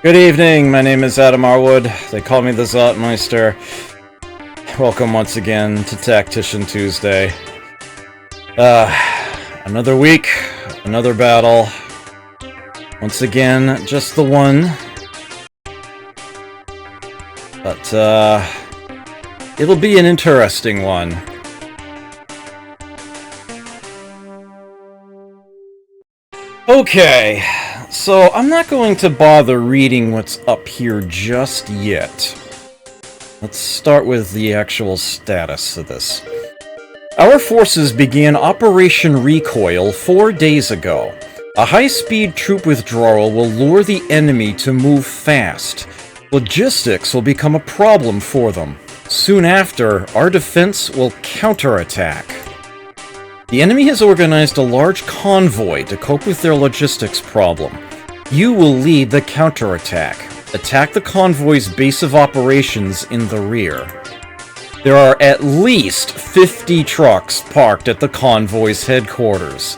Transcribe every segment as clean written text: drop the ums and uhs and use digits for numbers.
Good evening, my name is Adam Arwood. They call me the Zotmeister. Welcome once again to Tactician Tuesday. Another week, another battle. Once again, just the one. But, it'll be an interesting one. Okay. So, I'm not going to bother reading what's up here just yet. Let's start with the actual status of this. Our forces began Operation Recoil 4 days ago. A high-speed troop withdrawal will lure the enemy to move fast. Logistics will become a problem for them. Soon after, our defense will counterattack. The enemy has organized a large convoy to cope with their logistics problem. You will lead the counterattack. Attack the convoy's base of operations in the rear. There are at least 50 trucks parked at the convoy's headquarters.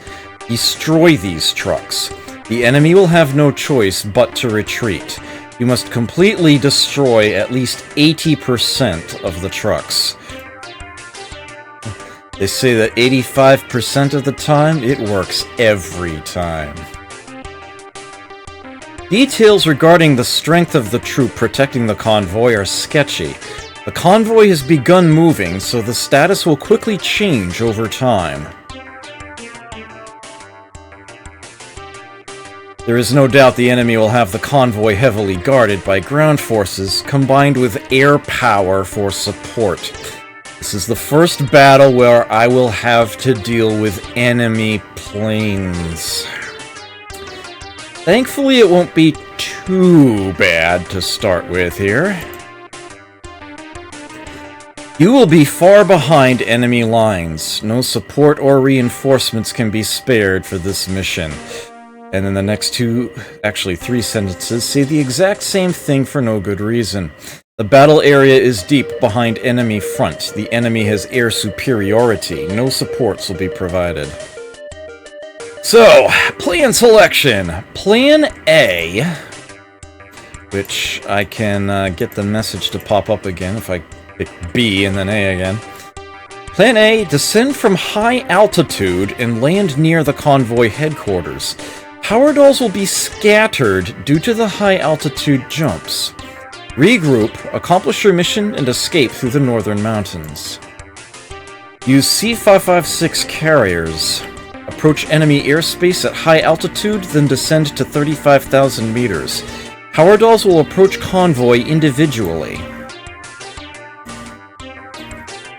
Destroy these trucks. The enemy will have no choice but to retreat. You must completely destroy at least 80% of the trucks. They say that 85% of the time, it works every time. Details regarding the strength of the troop protecting the convoy are sketchy. The convoy has begun moving, so the status will quickly change over time. There is no doubt the enemy will have the convoy heavily guarded by ground forces, combined with air power for support. This is the first battle where I will have to deal with enemy planes. Thankfully, it won't be too bad to start with here. You will be far behind enemy lines. No support or reinforcements can be spared for this mission. And then the next three sentences say the exact same thing for no good reason. The battle area is deep behind enemy front. The enemy has air superiority. No supports will be provided. So, plan selection. Plan A, which I can get the message to pop up again if I pick B and then A again. Plan A, descend from high altitude and land near the convoy headquarters. Power dolls will be scattered due to the high altitude jumps. Regroup, accomplish your mission, and escape through the northern mountains. Use C-556 carriers. Approach enemy airspace at high altitude, then descend to 35,000 meters. Power dolls will approach convoy individually.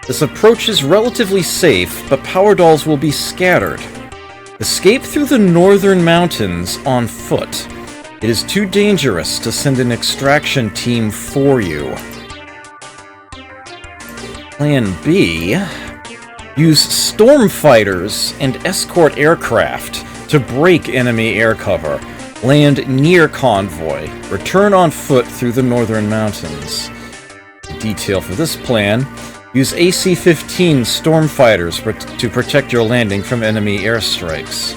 This approach is relatively safe, but power dolls will be scattered. Escape through the northern mountains on foot. It is too dangerous to send an extraction team for you. Plan B. Use storm fighters and escort aircraft to break enemy air cover. Land near convoy. Return on foot through the northern mountains. Detail for this plan. Use AC-15 storm fighters to protect your landing from enemy airstrikes.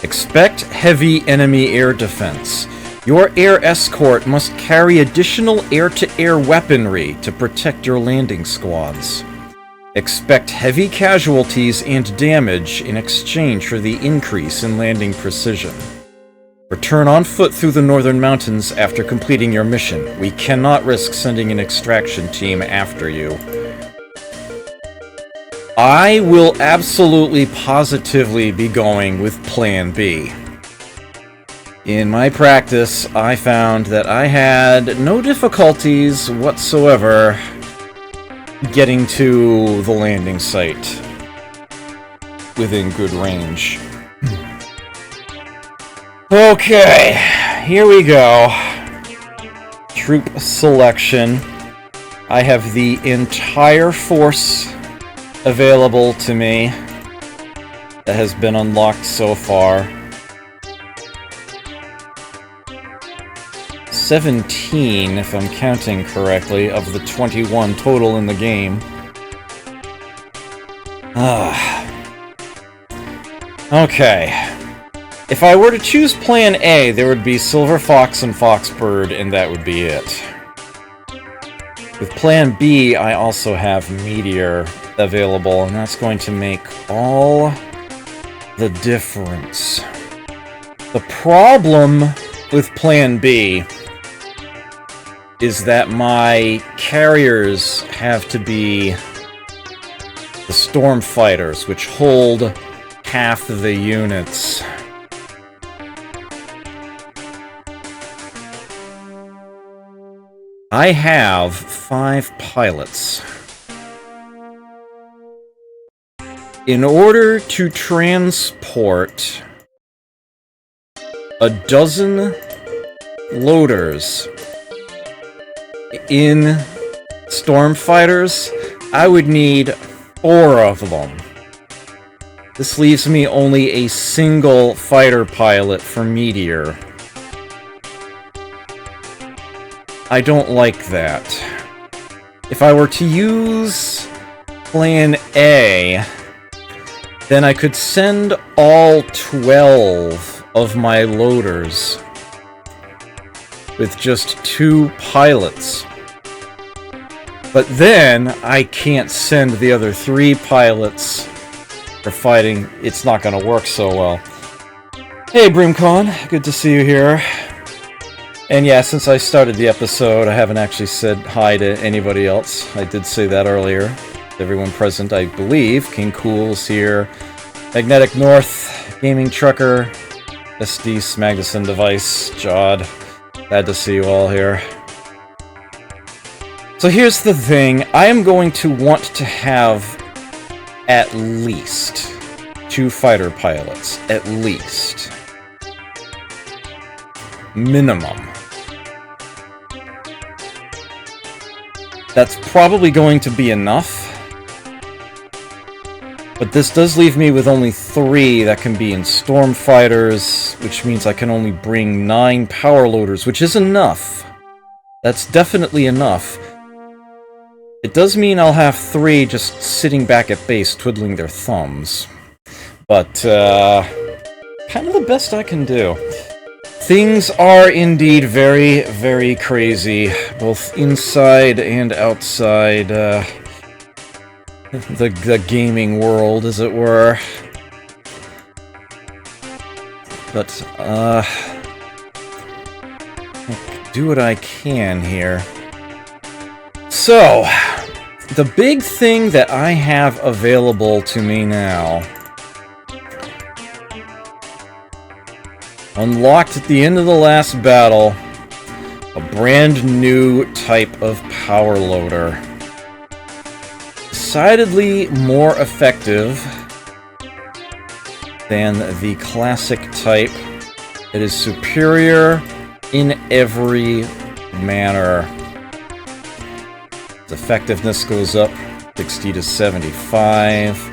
Expect heavy enemy air defense. Your air escort must carry additional air-to-air weaponry to protect your landing squads. Expect heavy casualties and damage in exchange for the increase in landing precision. Return on foot through the northern mountains after completing your mission. We cannot risk sending an extraction team after you. I will absolutely positively be going with Plan B. In my practice, I found that I had no difficulties whatsoever getting to the landing site within good range. Okay, here we go. Troop selection. I have the entire force available to me that has been unlocked so far. 17, if I'm counting correctly, of the 21 total in the game. Okay. If I were to choose Plan A, there would be Silver Fox and Foxbird, and that would be it. With Plan B, I also have Meteor available, and that's going to make all the difference. The problem with Plan B is that my carriers have to be the Storm Fighters, which hold half of the units. I have 5 pilots. In order to transport a dozen loaders in Storm Fighters, I would need 4 of them. This leaves me only a single fighter pilot for Meteor. I don't like that. If I were to use Plan A, then I could send all 12 of my loaders with just 2 pilots. But then I can't send the other 3 pilots for fighting. It's not going to work so well. Hey Brimcon, good to see you here. And yeah, since I started the episode, I haven't actually said hi to anybody else. I did say that earlier. Everyone present, I believe. King Cool's here. Magnetic North, Gaming Trucker, SD Magnuson Device, Jod. Glad to see you all here. So here's the thing. I am going to want to have at least 2 fighter pilots. At least. Minimum. That's probably going to be enough. But this does leave me with only 3 that can be in Storm Fighters, which means I can only bring 9 power loaders, which is enough. That's definitely enough. It does mean I'll have 3 just sitting back at base twiddling their thumbs. But, kind of the best I can do. Things are indeed very, very crazy, both inside and outside, the gaming world, as it were. But, I'll do what I can here. So, the big thing that I have available to me now, unlocked at the end of the last battle, a brand new type of power loader. Decidedly more effective than the classic type. It is superior in every manner. Its effectiveness goes up 60 to 75.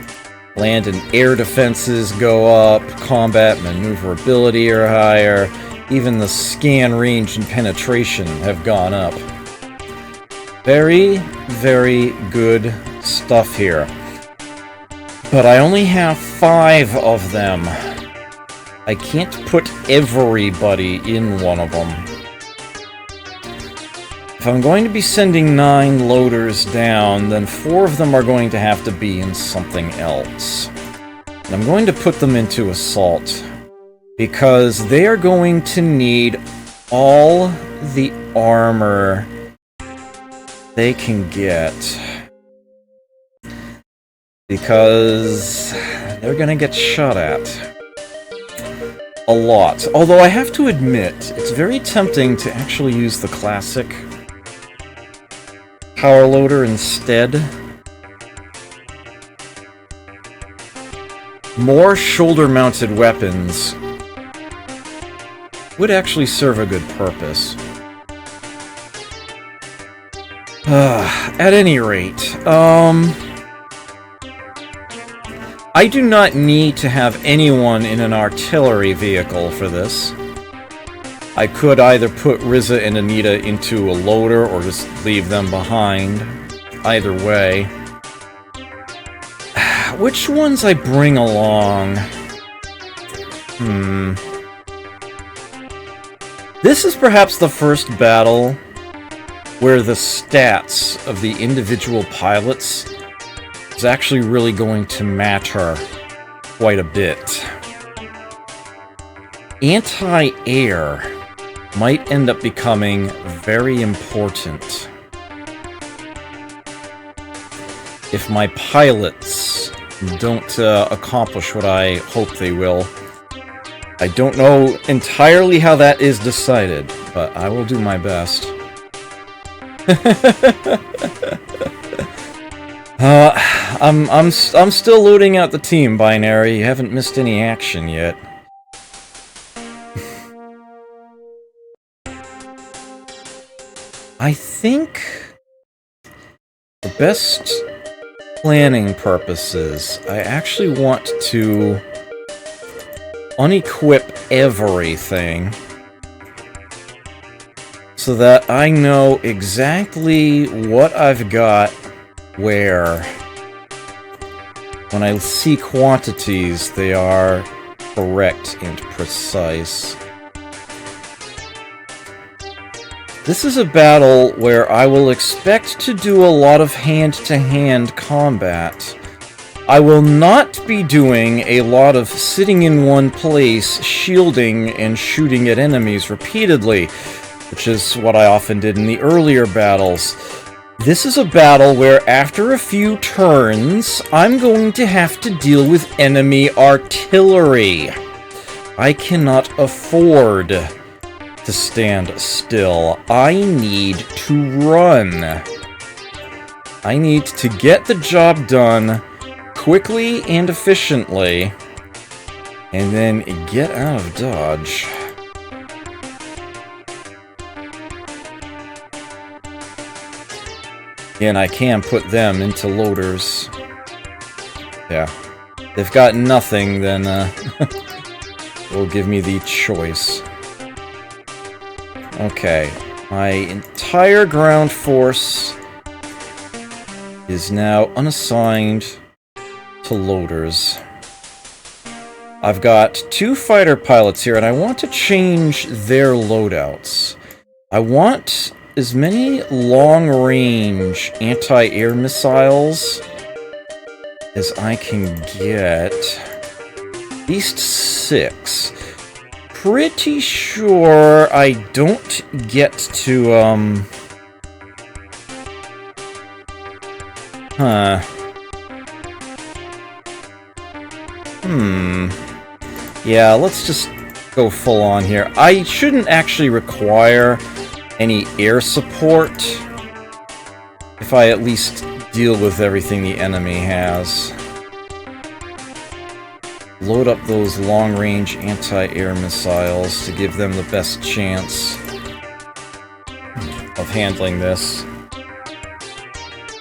Land and air defenses go up, combat maneuverability are higher, even the scan range and penetration have gone up. Very, very good stuff here. But I only have 5 of them. I can't put everybody in one of them. If I'm going to be sending 9 loaders down, then 4 of them are going to have to be in something else. And I'm going to put them into Assault, because they are going to need all the armor they can get. Because they're gonna get shot at. A lot. Although I have to admit, it's very tempting to actually use the classic power loader instead. More shoulder-mounted weapons would actually serve a good purpose. At any rate, I do not need to have anyone in an artillery vehicle for this. I could either put Rizza and Anita into a loader or just leave them behind. Either way. Which ones I bring along? This is perhaps the first battle where the stats of the individual pilots is actually really going to matter quite a bit. Anti-air might end up becoming very important if my pilots don't accomplish what I hope they will. I don't know entirely how that is decided, but I will do my best. I'm still loading out the team, Binary. You haven't missed any action yet. I think for best planning purposes, I actually want to unequip everything so that I know exactly what I've got where. When I see quantities, they are correct and precise. This is a battle where I will expect to do a lot of hand-to-hand combat. I will not be doing a lot of sitting in one place, shielding and shooting at enemies repeatedly, which is what I often did in the earlier battles. This is a battle where after a few turns, I'm going to have to deal with enemy artillery. I cannot afford to stand still. I need to run. I need to get the job done quickly and efficiently, and then get out of Dodge. And I can put them into loaders. Yeah. If they've got nothing, then will give me the choice. Okay. My entire ground force is now unassigned to loaders. I've got 2 fighter pilots here, and I want to change their loadouts. I want as many long-range anti-air missiles as I can get. At least 6. Pretty sure I don't get to, Yeah, let's just go full on here. I shouldn't actually require any air support if I at least deal with everything the enemy has. Load up those long-range anti-air missiles to give them the best chance of handling this.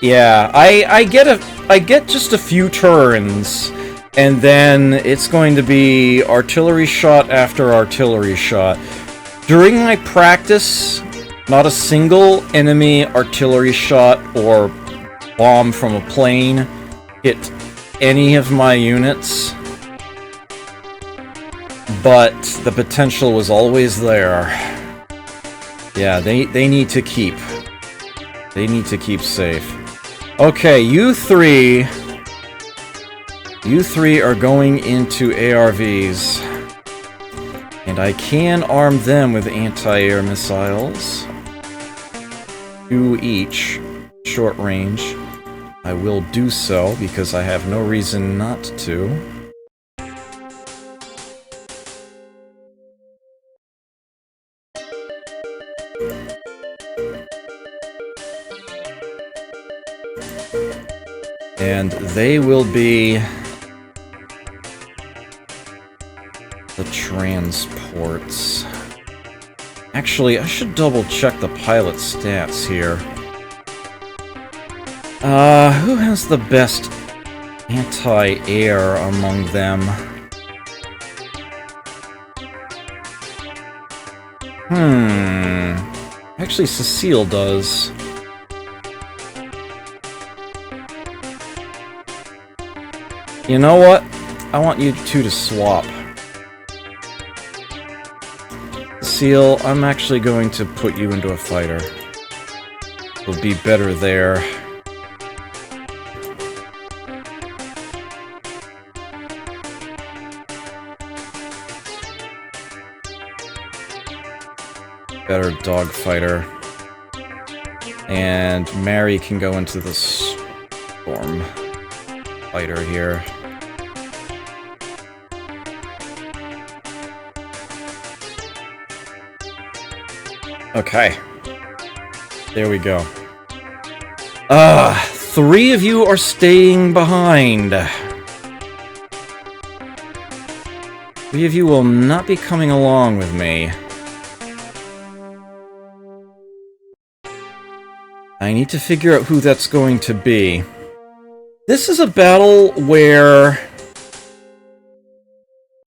Yeah, I get just a few turns, and then it's going to be artillery shot after artillery shot. During my practice, not a single enemy artillery shot or bomb from a plane hit any of my units, but the potential was always there. Yeah, they need to keep. They need to keep safe. Okay, you three are going into ARVs. And I can arm them with anti-air missiles. 2 each, short range. I will do so because I have no reason not to. And they will be the transports. Actually, I should double check the pilot stats here. Who has the best anti-air among them? Actually, Cecile does. You know what? I want you two to swap. Seal, I'm actually going to put you into a fighter. It'll be better there. Better dogfighter. And Mary can go into the storm fighter here. Okay. There we go. 3 of you are staying behind. 3 of you will not be coming along with me. I need to figure out who that's going to be. This is a battle where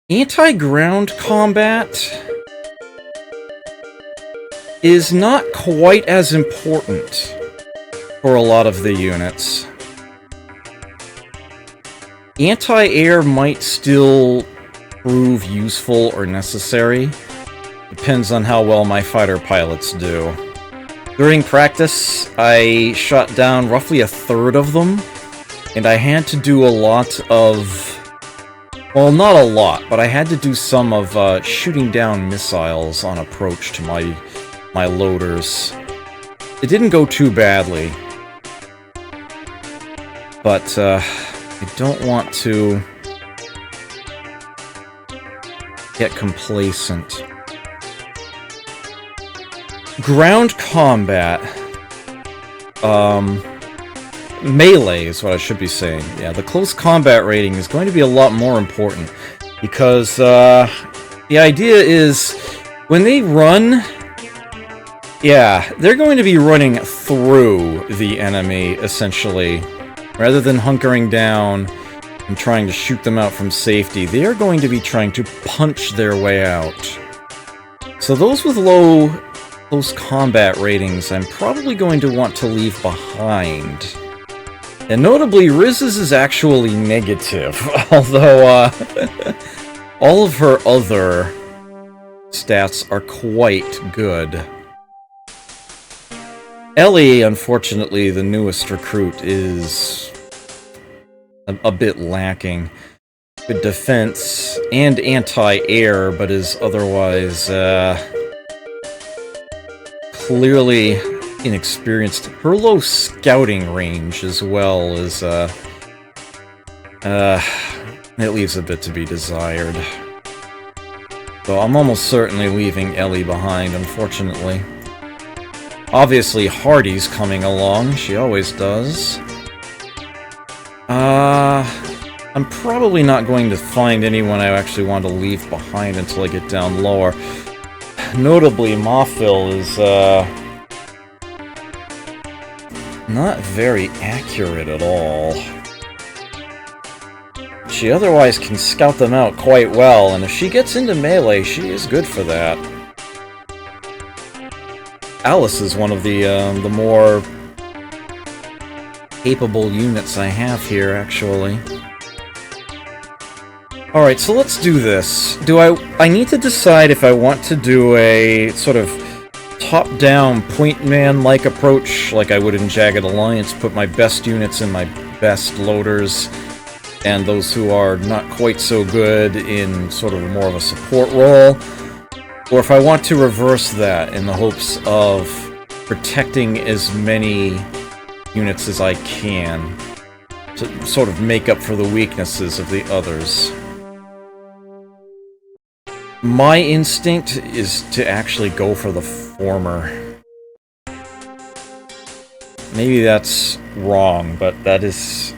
anti-ground combat is not quite as important for a lot of the units. Anti-air might still prove useful or necessary. Depends on how well my fighter pilots do. During practice, I shot down roughly 1/3 of them, and I had to do a lot of... well, not a lot, but I had to do some of shooting down missiles on approach to my loaders. It didn't go too badly, but I don't want to get complacent. Ground combat, melee is what I should be saying. Yeah, the close combat rating is going to be a lot more important, because the idea is when they run, yeah, they're going to be running through the enemy, essentially. Rather than hunkering down and trying to shoot them out from safety, they are going to be trying to punch their way out. So those with low close combat ratings, I'm probably going to want to leave behind. And notably, Riz's is actually negative, although all of her other stats are quite good. Ellie, unfortunately, the newest recruit, is a bit lacking. Good defense and anti-air, but is otherwise clearly inexperienced. Her low scouting range as well is it leaves a bit to be desired. So I'm almost certainly leaving Ellie behind, unfortunately. Obviously, Hardy's coming along. She always does. I'm probably not going to find anyone I actually want to leave behind until I get down lower. Notably, Mothville is, not very accurate at all. She otherwise can scout them out quite well, and if she gets into melee, she is good for that. Alice is one of the more capable units I have here, actually. Alright, so let's do this. I need to decide if I want to do a sort of top-down point man-like approach, like I would in Jagged Alliance, put my best units in my best loaders, and those who are not quite so good in sort of more of a support role, or if I want to reverse that in the hopes of protecting as many units as I can to sort of make up for the weaknesses of the others. My instinct is to actually go for the former. Maybe that's wrong, but that is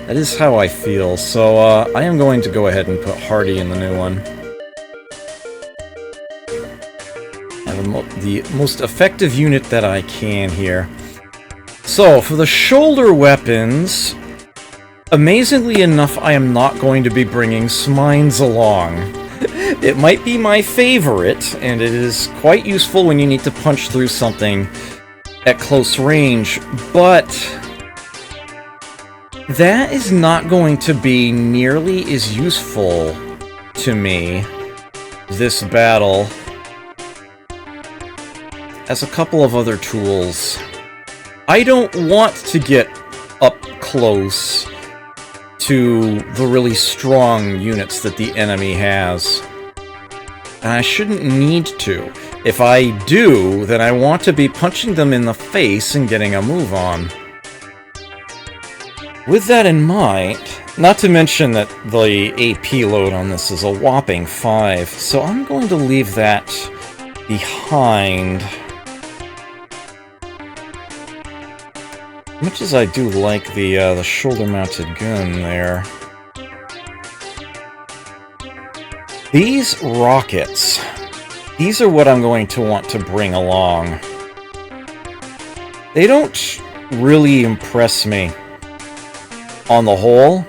that is how I feel. So I am going to go ahead and put Hardy in the new one. The most effective unit that I can here. So, for the shoulder weapons, amazingly enough, I am not going to be bringing Smines along. It might be my favorite, and it is quite useful when you need to punch through something at close range, but that is not going to be nearly as useful to me this battle as a couple of other tools. I don't want to get up close to the really strong units that the enemy has. And I shouldn't need to. If I do, then I want to be punching them in the face and getting a move on. With that in mind, not to mention that the AP load on this is a whopping 5, so I'm going to leave that behind. Much as I do like the shoulder-mounted gun there. These rockets, these are what I'm going to want to bring along. They don't really impress me on the whole,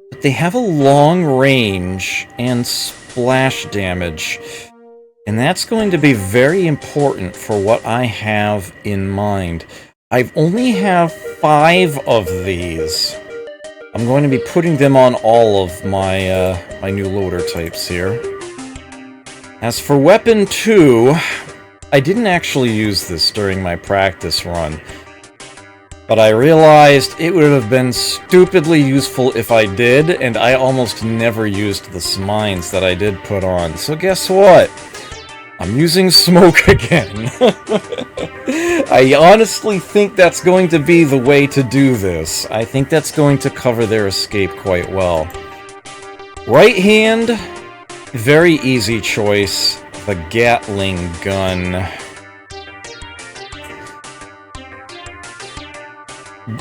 but they have a long range and splash damage, and that's going to be very important for what I have in mind. I only have 5 of these. I'm going to be putting them on all of my my new loader types here. As for Weapon 2, I didn't actually use this during my practice run, but I realized it would have been stupidly useful if I did, and I almost never used the smines that I did put on. So guess what? I'm using smoke again. I honestly think that's going to be the way to do this. I think that's going to cover their escape quite well. Right hand, very easy choice. The Gatling gun.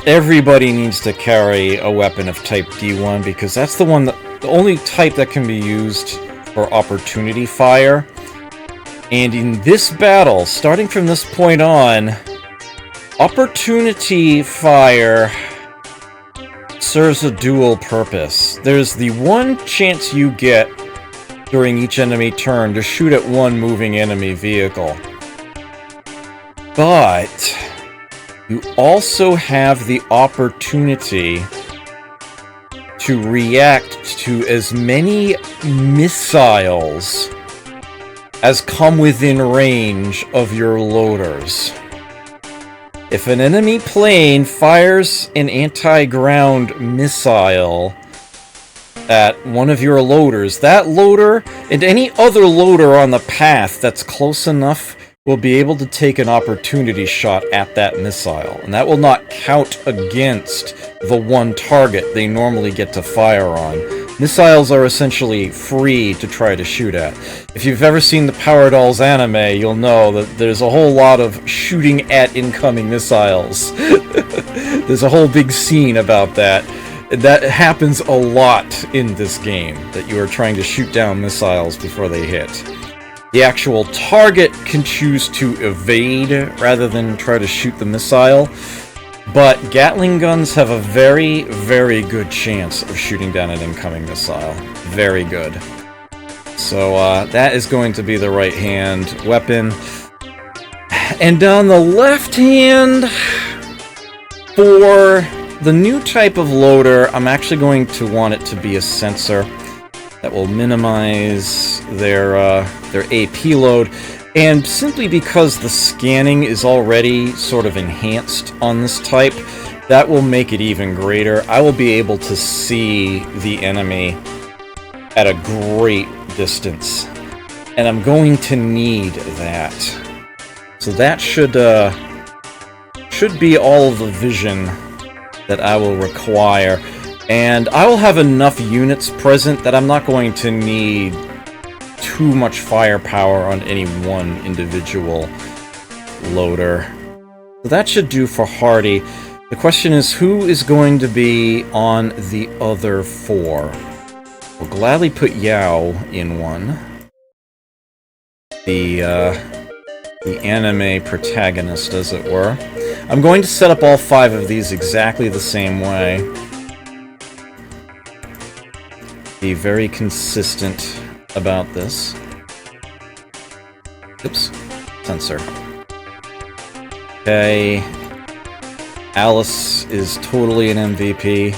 Everybody needs to carry a weapon of type D1 because that's the only type that can be used for opportunity fire. And in this battle, starting from this point on, opportunity fire serves a dual purpose. There's the one chance you get during each enemy turn to shoot at one moving enemy vehicle. But you also have the opportunity to react to as many missiles as come within range of your loaders. If an enemy plane fires an anti-ground missile at one of your loaders, that loader and any other loader on the path that's close enough will be able to take an opportunity shot at that missile, and that will not count against the one target they normally get to fire on. Missiles are essentially free to try to shoot at. If you've ever seen the Power Dolls anime, you'll know that there's a whole lot of shooting at incoming missiles. There's a whole big scene about that. That happens a lot in this game, that you are trying to shoot down missiles before they hit. The actual target can choose to evade rather than try to shoot the missile, but Gatling guns have a very, very good chance of shooting down an incoming missile. Very good. So that is going to be the right-hand weapon. And on the left hand, for the new type of loader, I'm actually going to want it to be a sensor that will minimize their AP load, and simply because the scanning is already sort of enhanced on this type, that will make it even greater. I will be able to see the enemy at a great distance, and I'm going to need that. So that should be all of the vision that I will require. And I will have enough units present that I'm not going to need too much firepower on any one individual loader. So that should do for Hardy. The question is, who is going to be on the other 4? We'll gladly put Yao in one. The anime protagonist, as it were. I'm going to set up all 5 of these exactly the same way. Be very consistent about this. Oops. Sensor. Okay. Alice is totally an MVP.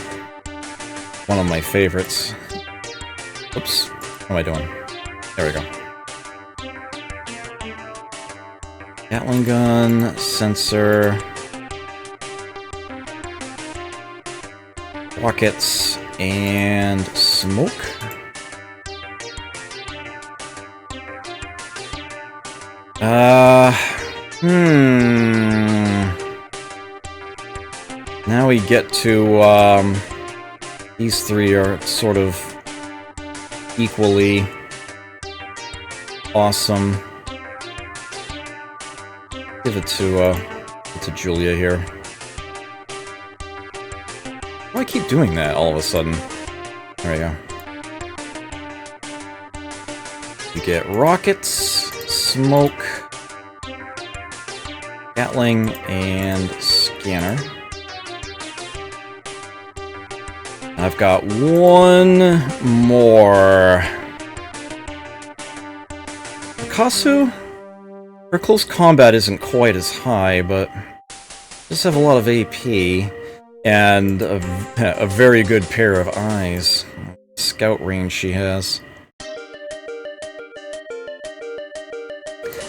One of my favorites. Oops. What am I doing? There we go. Gatling gun, sensor, rockets, and smoke. Now we get to, these three are sort of equally awesome. Give it to Julia here. Why do I keep doing that all of a sudden? There we go. You get rockets, smoke, Gatling, and scanner. I've got one more. Picasso? Her close combat isn't quite as high, but does have a lot of AP and a very good pair of eyes. Scout range she has.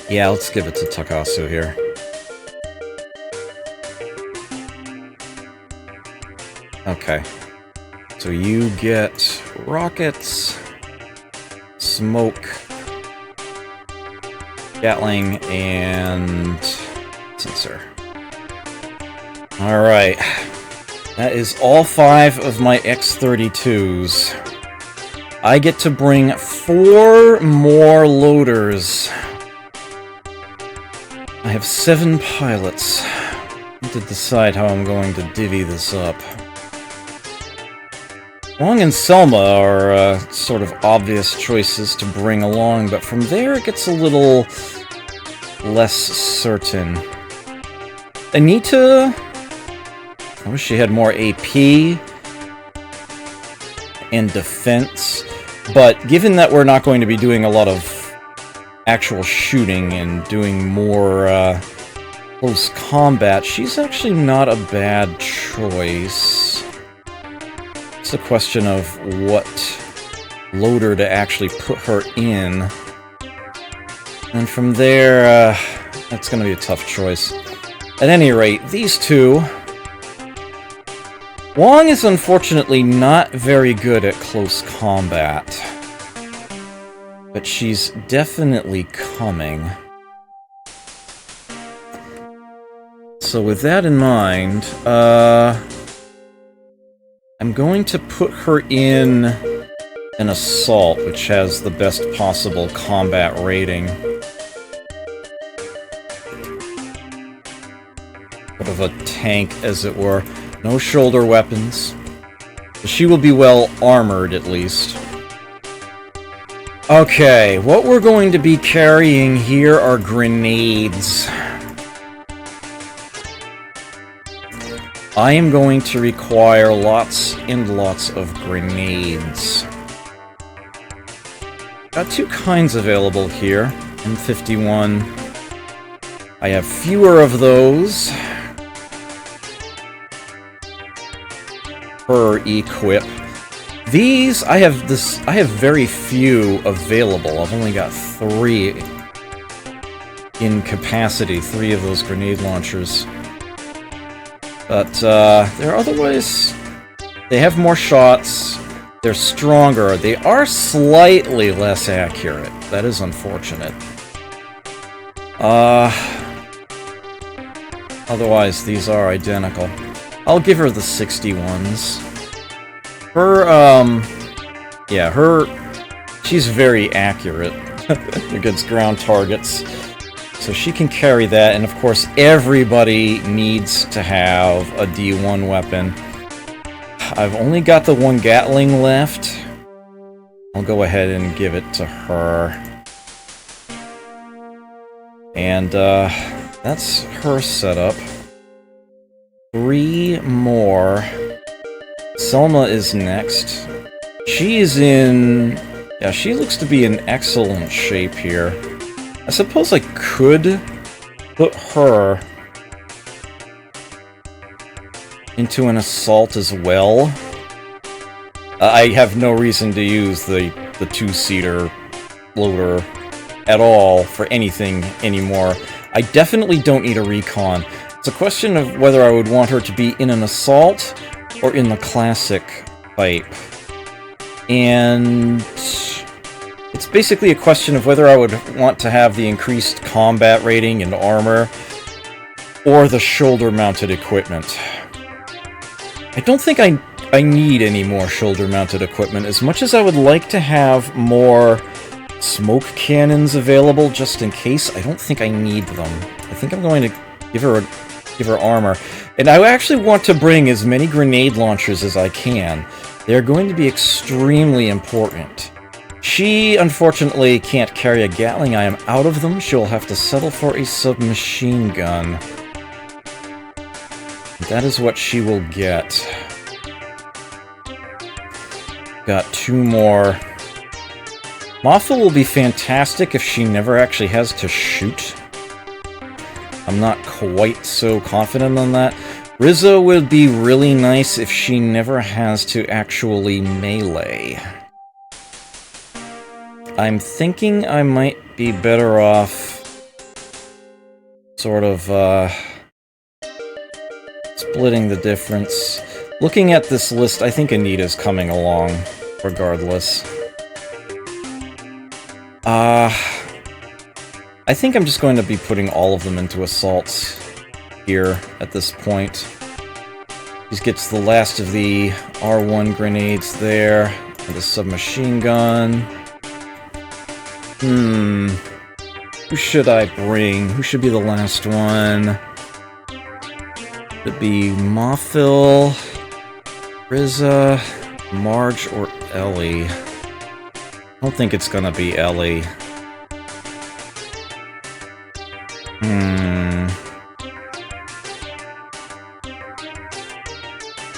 Yeah, let's give it to Takasu here. Okay. So you get rockets, smoke, Gatling, and sensor. Alright. That is all 5 of my X-32s. I get to bring 4 more loaders. I have 7 pilots. I need to decide how I'm going to divvy this up. Wong and Selma are sort of obvious choices to bring along, but from there it gets a little less certain. Anita, I wish she had more AP and defense, but given that we're not going to be doing a lot of actual shooting and doing more close combat, she's actually not a bad choice. It's a question of what loader to actually put her in. And from there, that's going to be a tough choice. At any rate, these two... Wong is unfortunately not very good at close combat. But she's definitely coming. So with that in mind, I'm going to put her in an assault, which has the best possible combat rating. Sort of a tank, as it were. No shoulder weapons. She will be well armored, at least. Okay, what we're going to be carrying here are grenades. I am going to require lots and lots of grenades. Got 2 kinds available here. M51. I have fewer of those per equip. These, I have very few available. I've only got 3 in capacity, 3 of those grenade launchers. But, they're otherwise... They have more shots, they're stronger, they are slightly less accurate. That is unfortunate. Otherwise, these are identical. I'll give her the 61s. She's very accurate against ground targets. So she can carry that, and of course everybody needs to have a D1 weapon. I've only got the 1 Gatling left. I'll go ahead and give it to her. And that's her setup. 3 more. Selma is next. She is in... Yeah, she looks to be in excellent shape here. I suppose I could put her into an assault as well. I have no reason to use the 2-seater loader at all for anything anymore. I definitely don't need a recon. It's a question of whether I would want her to be in an assault or in the classic type. And it's basically a question of whether I would want to have the increased combat rating and armor or the shoulder-mounted equipment. I don't think I need any more shoulder-mounted equipment, as much as I would like to have more smoke cannons available just in case. I don't think I need them. I think I'm going to give her armor. And I actually want to bring as many grenade launchers as I can. They're going to be extremely important. She, unfortunately, can't carry a Gatling. I am out of them. She'll have to settle for a submachine gun. That is what she will get. Got 2 more. Mothel will be fantastic if she never actually has to shoot. I'm not quite so confident on that. Rizzo would be really nice if she never has to actually melee. I'm thinking I might be better off sort of splitting the difference. Looking at this list, I think Anita's coming along, regardless. I think I'm just going to be putting all of them into assaults here at this point. He gets the last of the R1 grenades there, and the submachine gun. Who should I bring? Who should be the last one? It'd be Mothil, Riza, Marge, or Ellie. I don't think it's gonna be Ellie.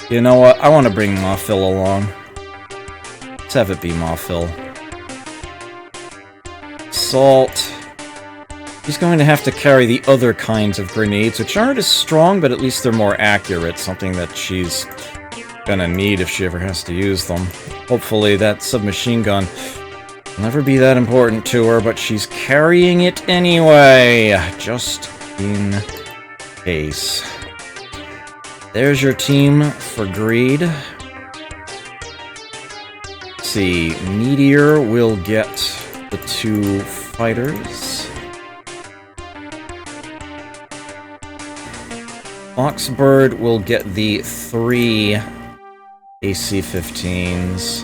You know what? I want to bring Mothil along. Let's have it be Mothil. Salt. He's going to have to carry the other kinds of grenades, which aren't as strong, but at least they're more accurate. Something that she's gonna need if she ever has to use them. Hopefully that submachine gun will never be that important to her, but she's carrying it anyway, just in case. There's your team for greed. Let's see, Meteor will get the 2 fighters. Foxbird will get the 3 AC-15s.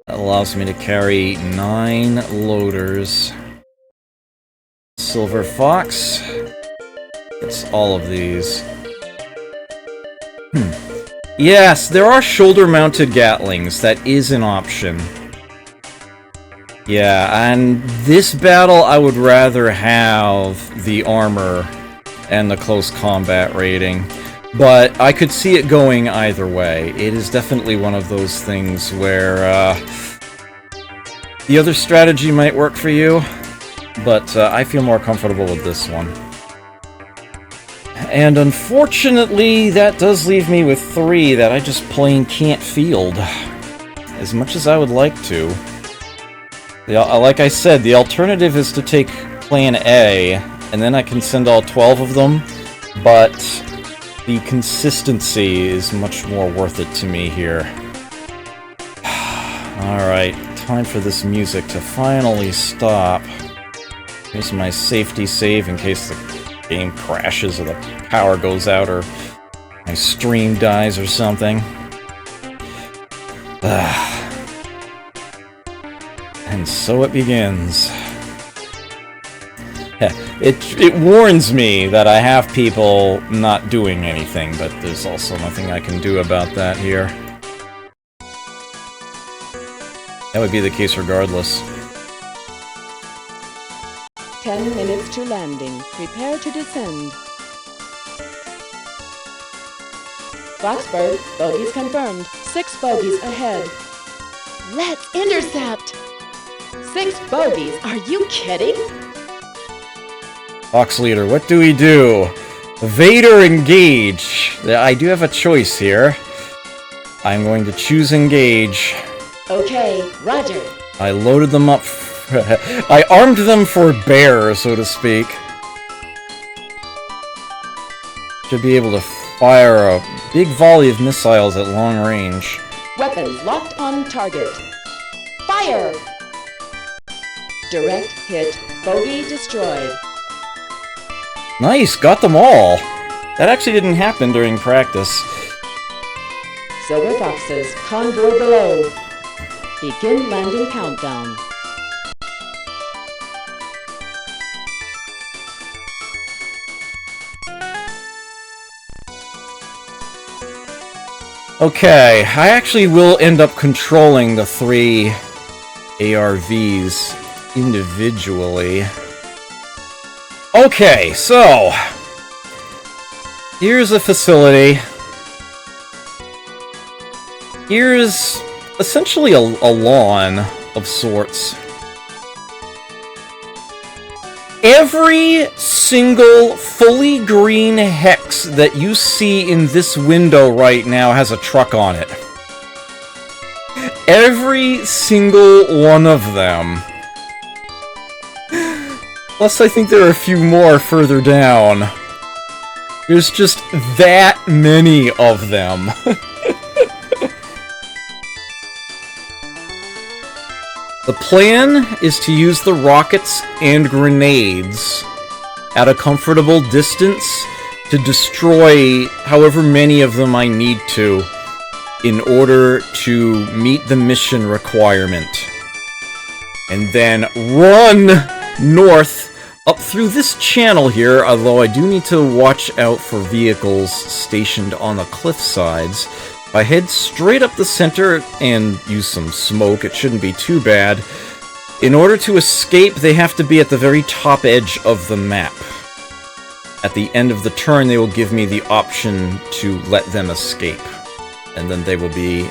That allows me to carry 9 loaders. Silver Fox gets all of these. Yes, there are shoulder-mounted Gatlings. That is an option. Yeah, and this battle I would rather have the armor and the close combat rating. But I could see it going either way. It is definitely one of those things where the other strategy might work for you, but I feel more comfortable with this one. And unfortunately, that does leave me with 3 that I just plain can't field, as much as I would like to. Like I said, the alternative is to take Plan A, and then I can send all 12 of them, but the consistency is much more worth it to me here. Alright, time for this music to finally stop. Here's my safety save in case the game crashes or the power goes out or my stream dies or something. And so it begins. It warns me that I have people not doing anything, but there's also nothing I can do about that here. That would be the case regardless. 10 minutes to landing. Prepare to descend. Foxbird, bogeys confirmed. 6 bogeys ahead. Let's intercept! 6 bogeys? Are you kidding? Fox Leader, what do we do? Vader engage. I do have a choice here. I'm going to choose engage. Okay, roger. I loaded them up I armed them for bear, so to speak. Should be able to fire a big volley of missiles at long range. Weapons locked on target. Fire! Direct hit. Bogey destroyed. Nice, got them all. That actually didn't happen during practice. Silver Foxes, convoy below. Begin landing countdown. Okay, I actually will end up controlling the 3 ARVs individually. Okay, so here's a facility. Here's essentially a lawn of sorts. Every single fully green hex that you see in this window right now has a truck on it. Every single one of them. Plus, I think there are a few more further down. There's just that many of them. The plan is to use the rockets and grenades at a comfortable distance to destroy however many of them I need to in order to meet the mission requirement. And then run north up through this channel here, although I do need to watch out for vehicles stationed on the cliff sides. If I head straight up the center and use some smoke, it shouldn't be too bad. In order to escape, they have to be at the very top edge of the map. At the end of the turn, they will give me the option to let them escape. And then they will be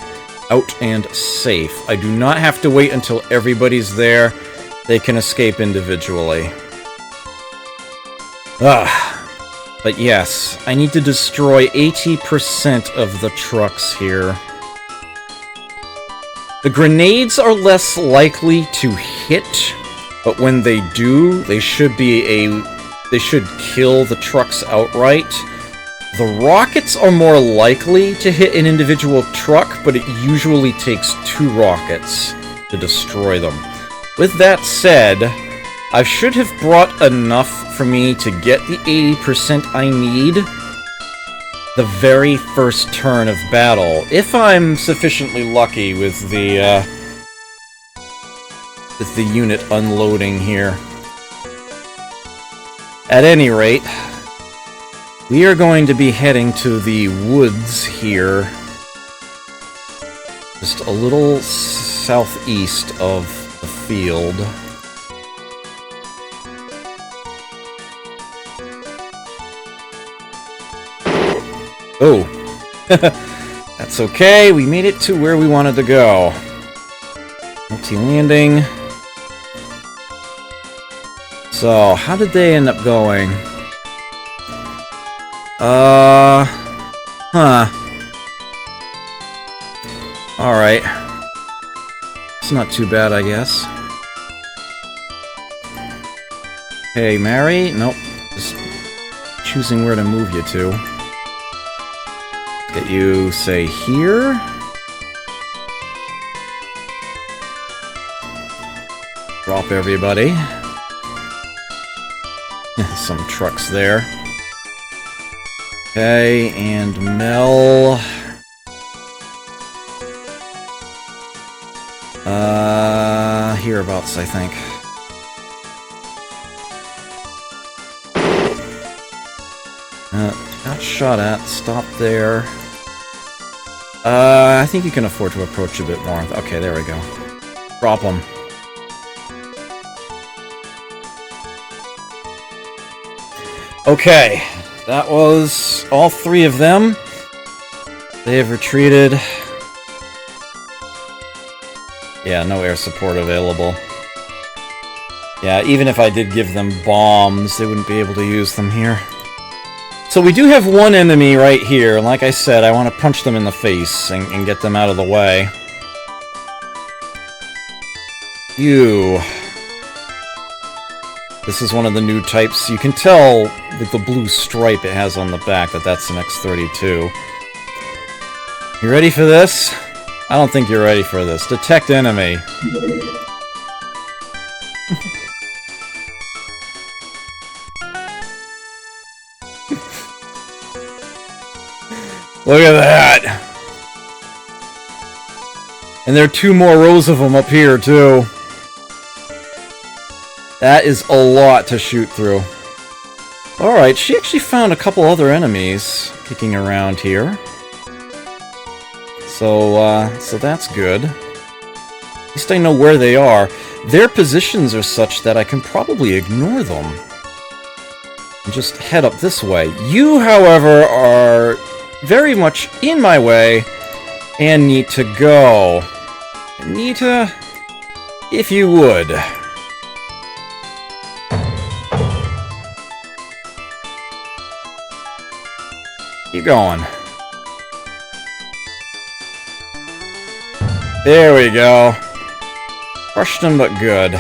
out and safe. I do not have to wait until everybody's there. They can escape individually. But yes, I need to destroy 80% of the trucks here. The grenades are less likely to hit, but when they do, they should kill the trucks outright. The rockets are more likely to hit an individual truck, but it usually takes 2 rockets to destroy them. With that said, I should have brought enough for me to get the 80% I need the very first turn of battle, if I'm sufficiently lucky with the unit unloading here. At any rate, we are going to be heading to the woods here, just a little southeast of the field. Oh, that's okay, we made it to where we wanted to go. Multi-landing. So, how did they end up going? Alright. It's not too bad, I guess. Hey, Mary? Nope. Just choosing where to move you to. Get you, say, here. Drop everybody. Some trucks there. Okay, and Mel. Hereabouts, I think. Got shot at. Stop there. I think you can afford to approach a bit more. Okay, there we go. Drop them. Okay, that was all 3 of them. They have retreated. Yeah, no air support available. Yeah, even if I did give them bombs, they wouldn't be able to use them here. So we do have one enemy right here, and like I said, I want to punch them in the face and get them out of the way. You. This is one of the new types. You can tell with the blue stripe it has on the back that that's an X-32. You ready for this? I don't think you're ready for this. Detect enemy. Look at that! And there are 2 more rows of them up here, too. That is a lot to shoot through. Alright, she actually found a couple other enemies kicking around here. So that's good. At least I know where they are. Their positions are such that I can probably ignore them. And just head up this way. You, however, are very much in my way and need to go. Nita, if you would. Keep going. There we go. Crushed them, but good.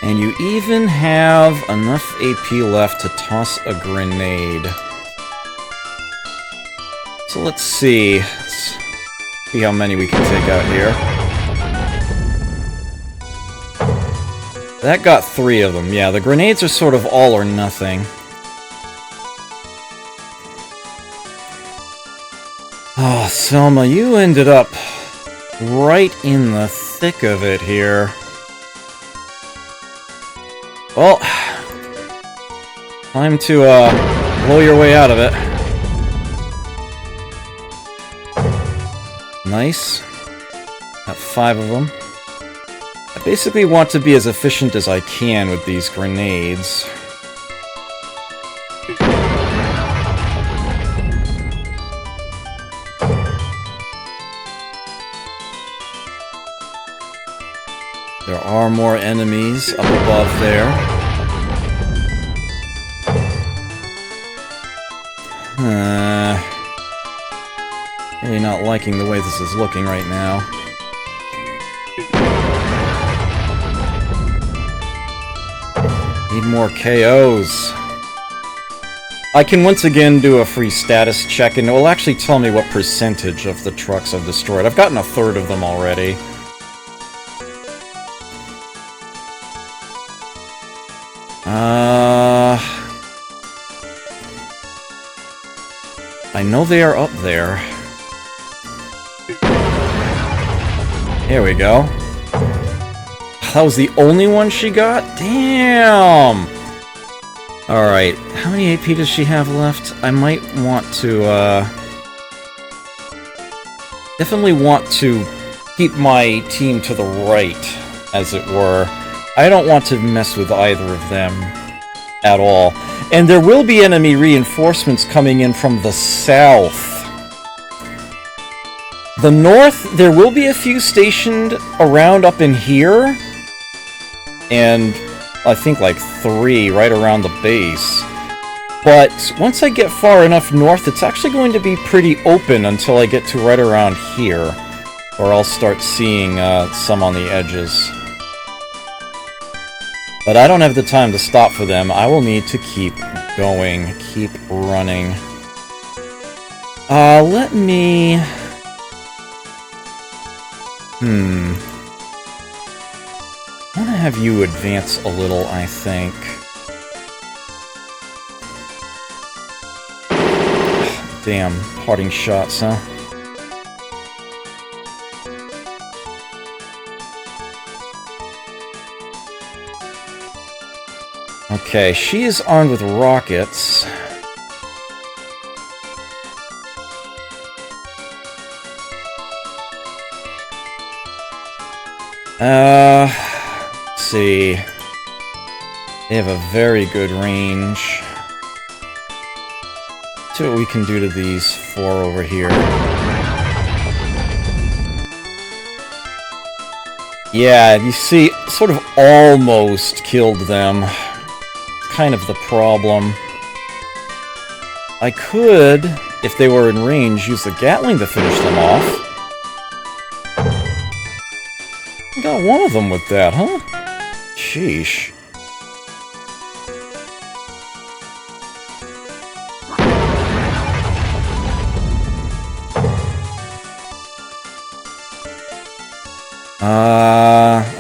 And you even have enough AP left to toss a grenade. So let's see. Let's see how many we can take out here. That got 3 of them. Yeah, the grenades are sort of all or nothing. Oh, Selma, you ended up right in the thick of it here. Well, time to blow your way out of it. Nice. Got 5 of them. I basically want to be as efficient as I can with these grenades. There are more enemies up above there. Really not liking the way this is looking right now. Need more KOs. I can once again do a free status check, and it will actually tell me what percentage of the trucks I've destroyed. I've gotten 1/3 of them already. I know they are up there. There we go. That was the only one she got? Damn! Alright, how many AP does she have left? I might want to, definitely want to keep my team to the right, as it were. I don't want to mess with either of them at all. And there will be enemy reinforcements coming in from the south. The north, there will be a few stationed around up in here. And I think like 3 right around the base. But once I get far enough north, it's actually going to be pretty open until I get to right around here. Or I'll start seeing some on the edges. But I don't have the time to stop for them. I will need to keep going, keep running. Let me... I want to have you advance a little, I think. Damn, parting shots, huh? Okay, she is armed with rockets. Let's see. They have a very good range. See what we can do to these 4 over here. Yeah, you see, sort of almost killed them. Kind of the problem. I could, if they were in range, use the Gatling to finish them off. I got one of them with that, huh? Sheesh.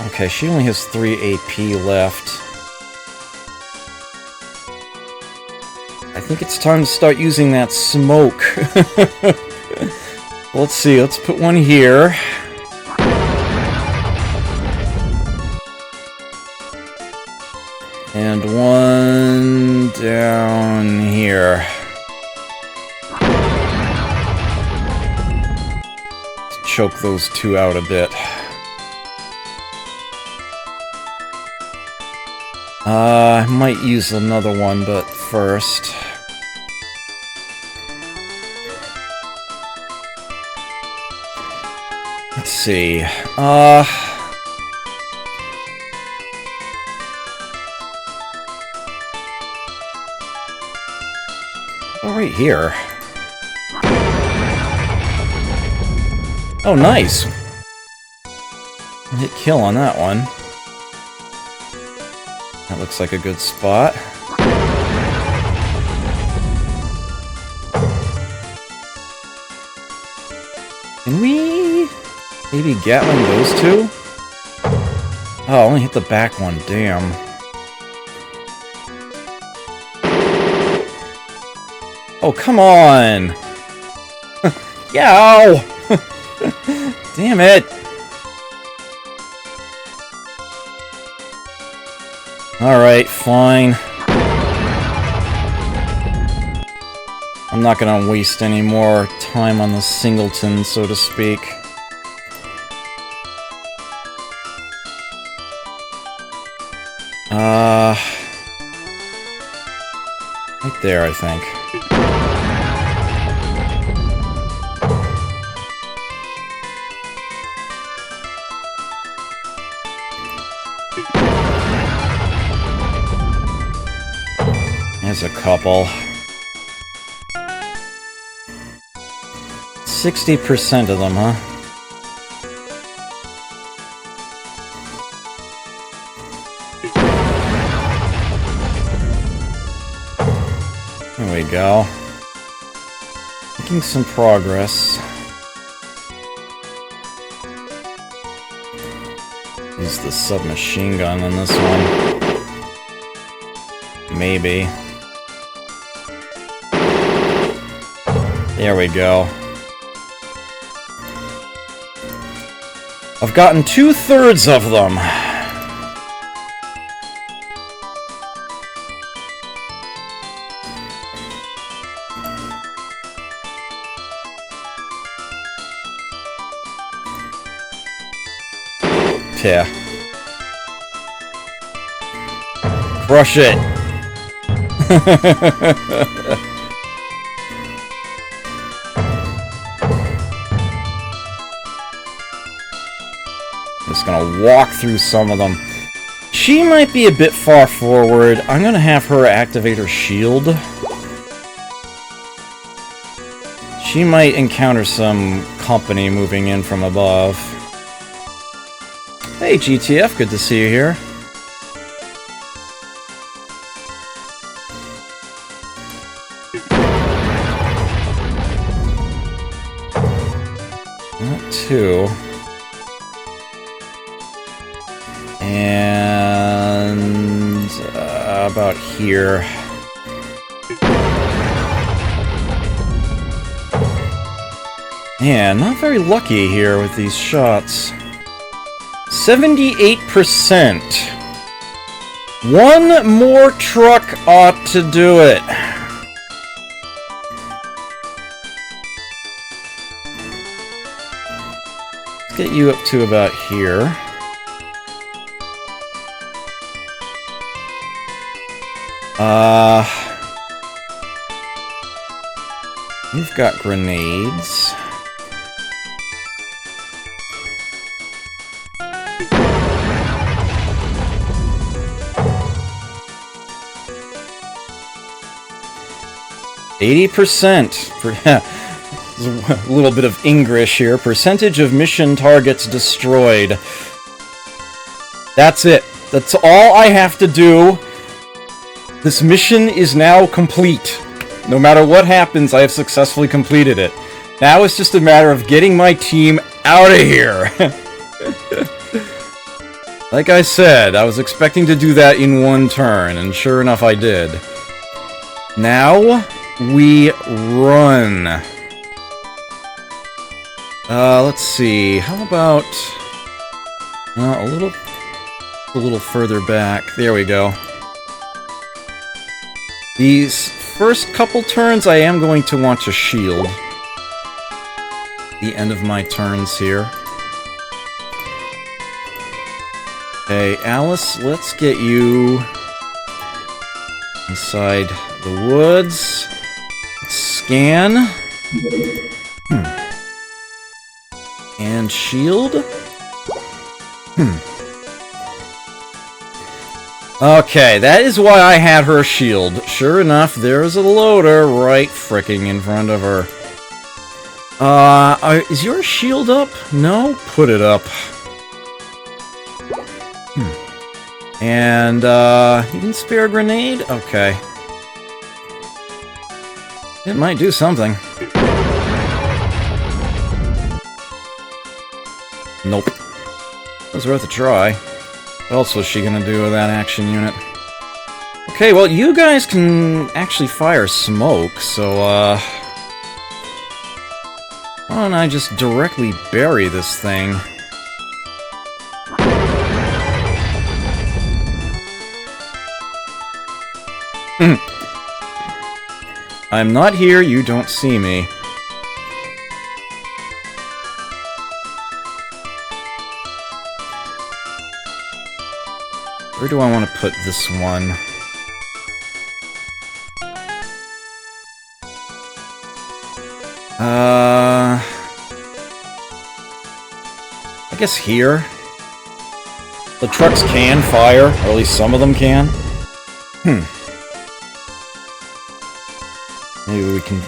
Okay, she only has 3 AP left. I think it's time to start using that smoke. Let's see, let's put one here. And one down here. Let's choke those two out a bit. I might use another one, but first... Let's see. Oh, right here. Oh, nice. Hit kill on that one. That looks like a good spot. Can we maybe Gatling those two? Oh, I only hit the back one, damn. Oh, come on! Yow! Damn it! Alright, fine. I'm not gonna waste any more time on the singleton, so to speak. Right there, I think. There's a couple. 60% of them, huh? There we go. Making some progress. Use the submachine gun on this one. Maybe. There we go. I've gotten 2/3 of them. Yeah. Crush it. Just gonna walk through some of them. She might be a bit far forward. I'm gonna have her activate her shield. She might encounter some company moving in from above. Hey GTF, good to see you here. Not two. And about here. Man, not very lucky here with these shots. 78%. One more truck ought to do it. Let's get you up to about here. We've got grenades. %. There's a little bit of English here. Percentage of mission targets destroyed. That's it. That's all I have to do. This mission is now complete. No matter what happens, I have successfully completed it. Now it's just a matter of getting my team out of here. Like I said, I was expecting to do that in one turn, and sure enough I did. Now, we run. Let's see, how about... a little further back. There we go. These first couple turns I am going to want to shield. The end of my turns here. Okay, Alice, let's get you inside the woods. Scan. And shield. Okay, that is why I had her shield. Sure enough, there's a loader right fricking in front of her. Is your shield up? No? Put it up. And, you can spare a grenade? Okay. It might do something. Nope. It was worth a try. What else was she gonna do with that action unit? Okay, well, you guys can actually fire smoke, so, why don't I just directly bury this thing? I'm not here, you don't see me. Where do I want to put this one? I guess here. The trucks can fire, or at least some of them can. Maybe we can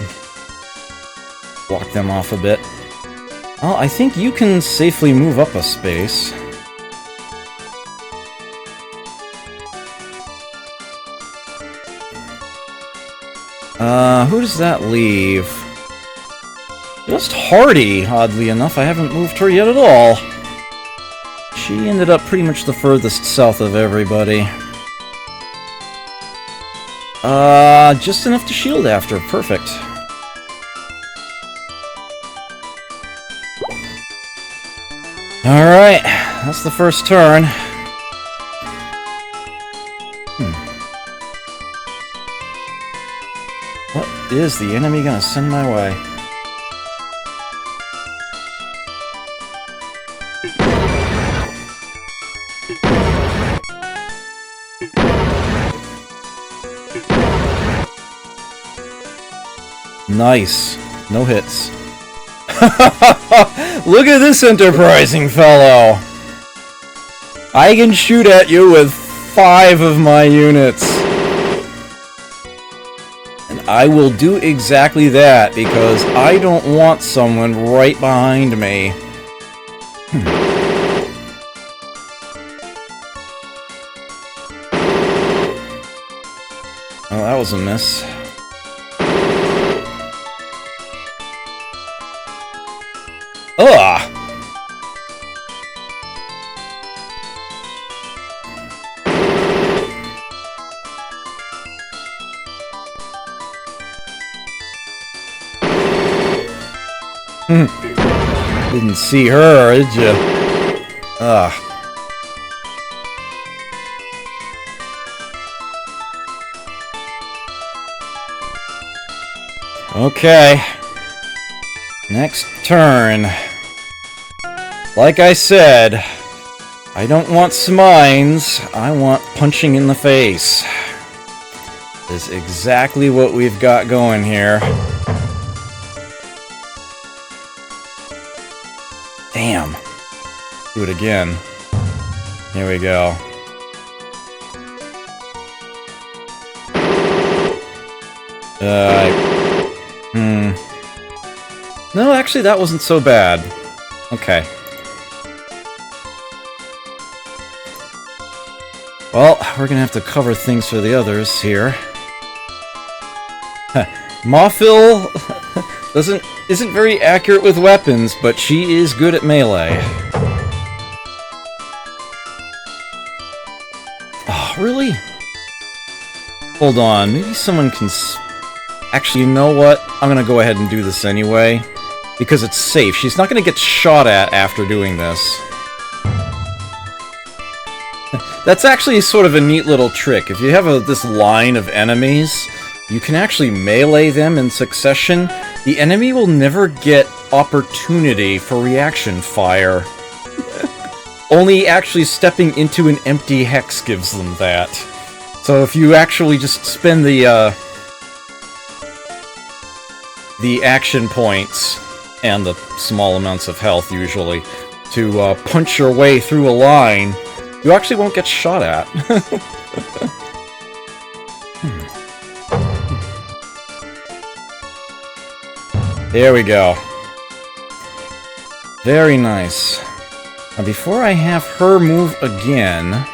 block them off a bit. Oh, I think you can safely move up a space. Who does that leave? Just Hardy, oddly enough. I haven't moved her yet at all. She ended up pretty much the furthest south of everybody. Just enough to shield after. Perfect. Alright, that's the first turn. What is the enemy gonna send my way? Nice. No hits. Look at this enterprising fellow! I can shoot at you with 5 of my units. And I will do exactly that, because I don't want someone right behind me. Oh, that was a miss. Ugh! Didn't see her, did you? Ugh. Okay. Next turn. Like I said, I don't want smines, I want punching in the face. That's exactly what we've got going here. Damn. Do it again. Here we go. No, actually, that wasn't so bad. Okay. Well, we're gonna have to cover things for the others here. Mawfil isn't very accurate with weapons, but she is good at melee. Oh, really? Hold on, maybe someone can... Actually, you know what? I'm gonna go ahead and do this anyway. Because it's safe. She's not gonna get shot at after doing this. That's actually sort of a neat little trick. If you have this line of enemies, you can actually melee them in succession. The enemy will never get opportunity for reaction fire. Only actually stepping into an empty hex gives them that. So if you actually just spend the action points, and the small amounts of health usually, to punch your way through a line, you actually won't get shot at. There we go. Very nice. Now before I have her move again,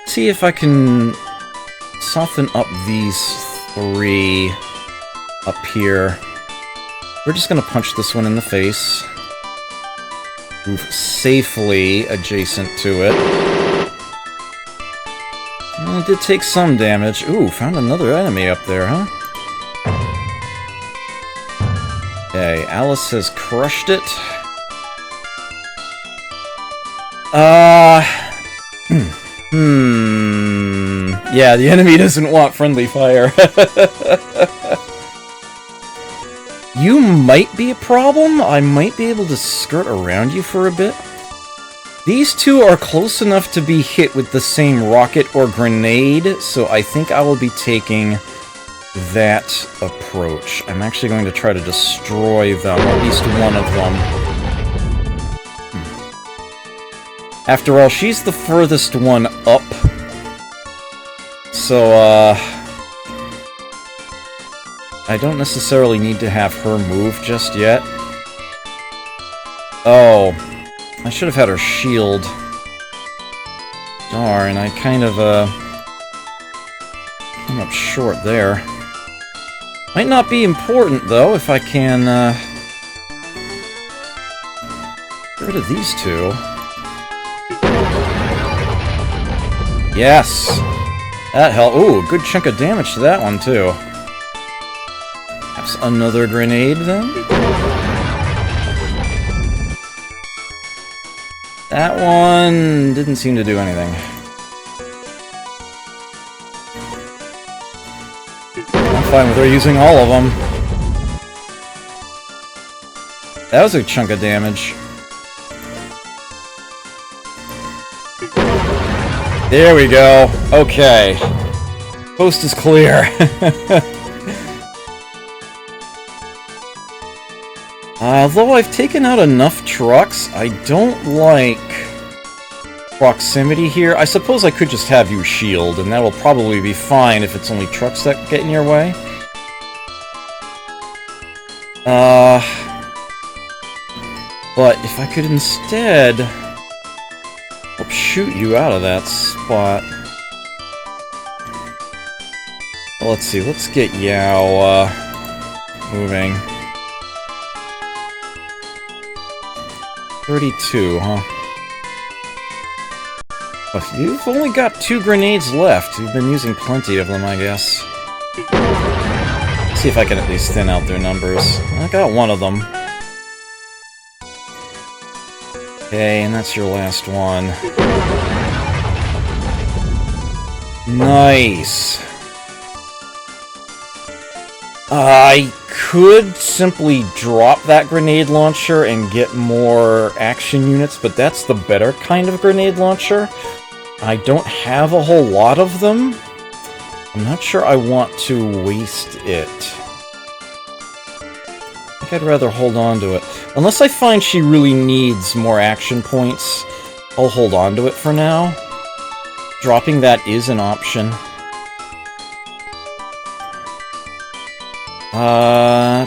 see if I can soften up these three up here. We're just gonna punch this one in the face. Move safely adjacent to it. Well, it did take some damage. Ooh, found another enemy up there, huh? Okay, Alice has crushed it. Yeah, the enemy doesn't want friendly fire. You might be a problem. I might be able to skirt around you for a bit. These two are close enough to be hit with the same rocket or grenade, so I think I will be taking that approach. I'm actually going to try to destroy them, or at least one of them. After all, she's the furthest one up. So, I don't necessarily need to have her move just yet. Oh, I should have had her shield. Darn, I kind of, came up short there. Might not be important, though, if I can, get rid of these two. Yes! That helped. Ooh, a good chunk of damage to that one, too. Perhaps another grenade, then? That one didn't seem to do anything. I'm fine with her using all of them. That was a chunk of damage. There we go. Okay. Coast is clear. Although I've taken out enough trucks, I don't like proximity here. I suppose I could just have you shield, and that will probably be fine if it's only trucks that get in your way. But if I could instead help shoot you out of that spot. Well, let's see, let's get Yao moving. 32, huh? Well, you've only got 2 grenades left. You've been using plenty of them, I guess. Let's see if I can at least thin out their numbers. I got one of them. Okay, and that's your last one. Nice. I could simply drop that grenade launcher and get more action units, but that's the better kind of grenade launcher. I don't have a whole lot of them. I'm not sure I want to waste it. I think I'd rather hold on to it. Unless I find she really needs more action points, I'll hold on to it for now. Dropping that is an option.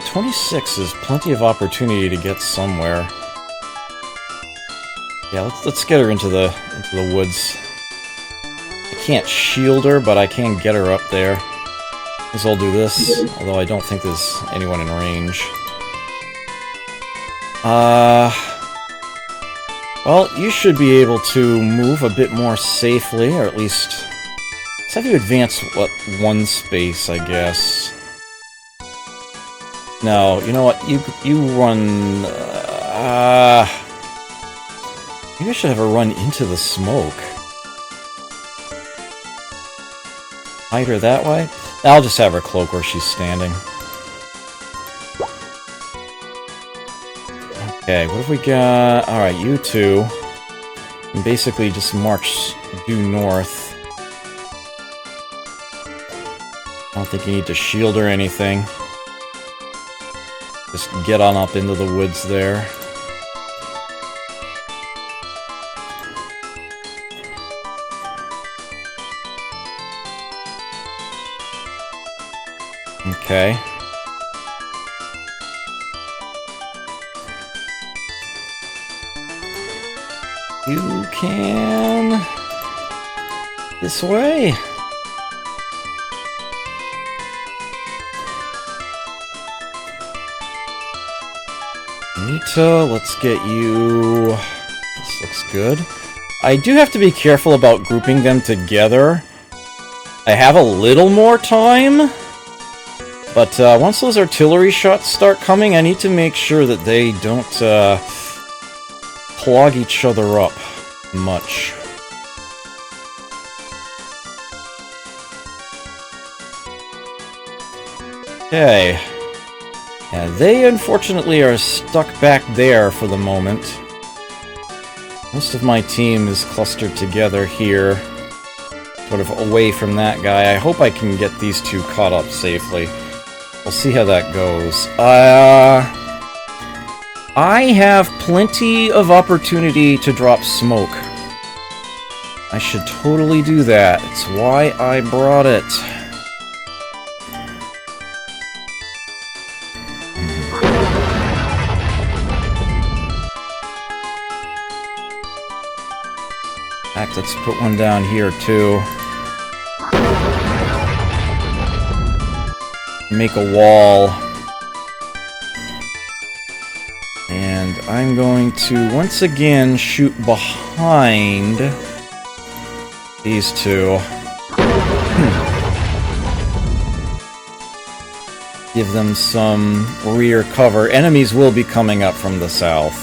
26 is plenty of opportunity to get somewhere. Yeah, let's get her into the woods. can't shield her, but I can get her up there. Guess I'll do this, although I don't think there's anyone in range. Well, you should be able to move a bit more safely, or at least... Let's have you advance, what, one space, I guess. No, you know what, you run... maybe I should have her run into the smoke. Hide her that way? I'll just have her cloak where she's standing. Okay, what have we got? Alright, you two. And basically just march due north. I don't think you need to shield or anything. Just get on up into the woods there. Okay. You can... this way. Anita, let's get you... This looks good. I do have to be careful about grouping them together. I have a little more time, but once those artillery shots start coming, I need to make sure that they don't clog each other up much. Okay. Yeah, they unfortunately are stuck back there for the moment. Most of my team is clustered together here, sort of away from that guy. I hope I can get these two caught up safely. We'll see how that goes. I have plenty of opportunity to drop smoke. I should totally do that. It's why I brought it. In fact, let's put one down here too. Make a wall. And I'm going to once again shoot behind these two. Give them some rear cover. Enemies will be coming up from the south.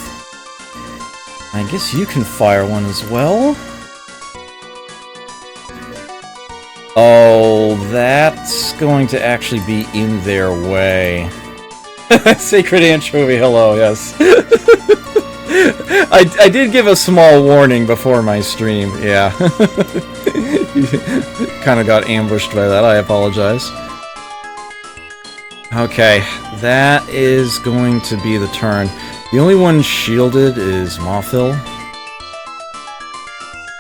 I guess you can fire one as well. Oh, that's going to actually be in their way. Sacred Anchovy, hello, yes. I did give a small warning before my stream, yeah. Kind of got ambushed by that, I apologize. Okay, that is going to be the turn. The only one shielded is Mothil.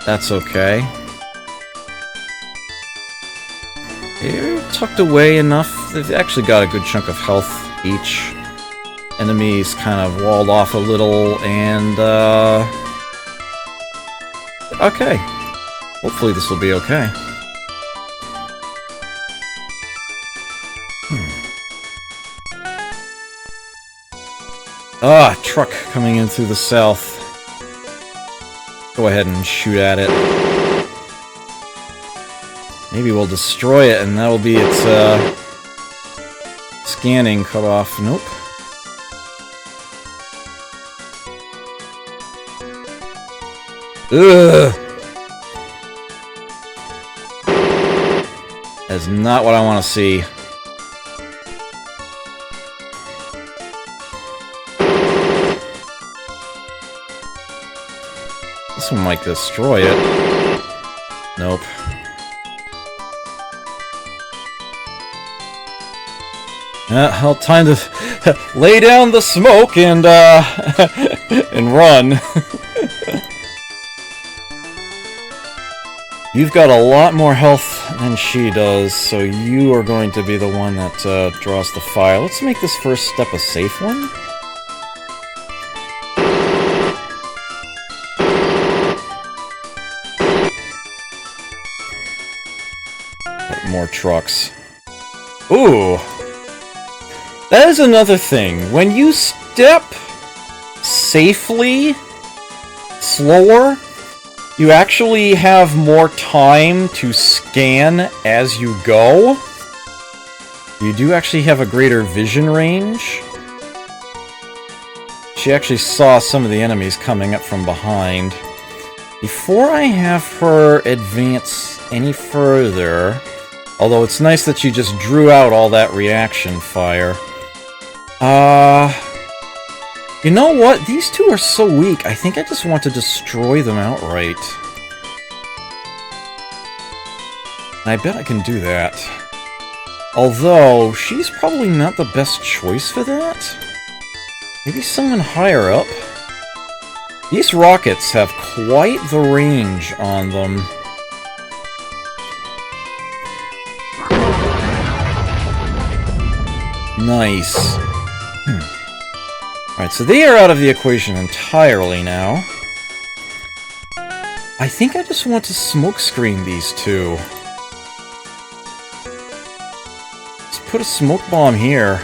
That's okay. They're tucked away enough. They've actually got a good chunk of health each. Enemies kind of walled off a little, and okay. Hopefully this will be okay. Ah, truck coming in through the south. Go ahead and shoot at it. Maybe we'll destroy it, and that'll be its scanning cut off. Nope. Ugh! That's not what I want to see. This one might destroy it. Nope. Well, time to lay down the smoke and and run. You've got a lot more health than she does, so you are going to be the one that draws the fire. Let's make this first step a safe one. More trucks. Ooh! That is another thing. When you step safely, slower, you actually have more time to scan as you go. You do actually have a greater vision range. She actually saw some of the enemies coming up from behind. Before I have her advance any further, although it's nice that she just drew out all that reaction fire. You know what? These two are so weak, I think I just want to destroy them outright. And I bet I can do that. Although, she's probably not the best choice for that. Maybe someone higher up? These rockets have quite the range on them. Nice. Alright, so they are out of the equation entirely now. I think I just want to smokescreen these two. Let's put a smoke bomb here.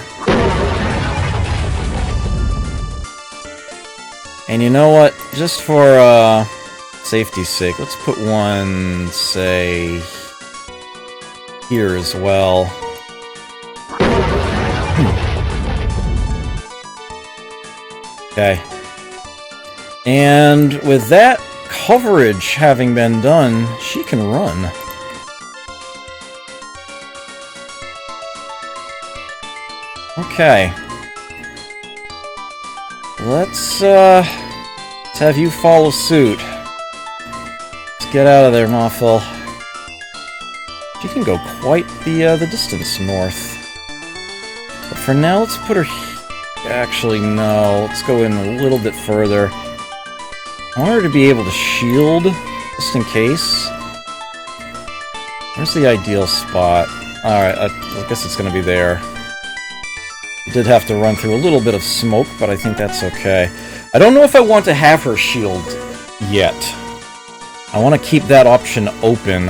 And you know what? Just for safety's sake, let's put one, say, here as well. Okay. And with that coverage having been done, she can run. Okay. Let's have you follow suit. Let's get out of there, Mothel. She can go quite the distance north. But for now, let's put her... Actually, no. Let's go in a little bit further. I want her to be able to shield, just in case. Where's the ideal spot? Alright, I guess it's going to be there. Did have to run through a little bit of smoke, but I think that's okay. I don't know if I want to have her shield yet. I want to keep that option open.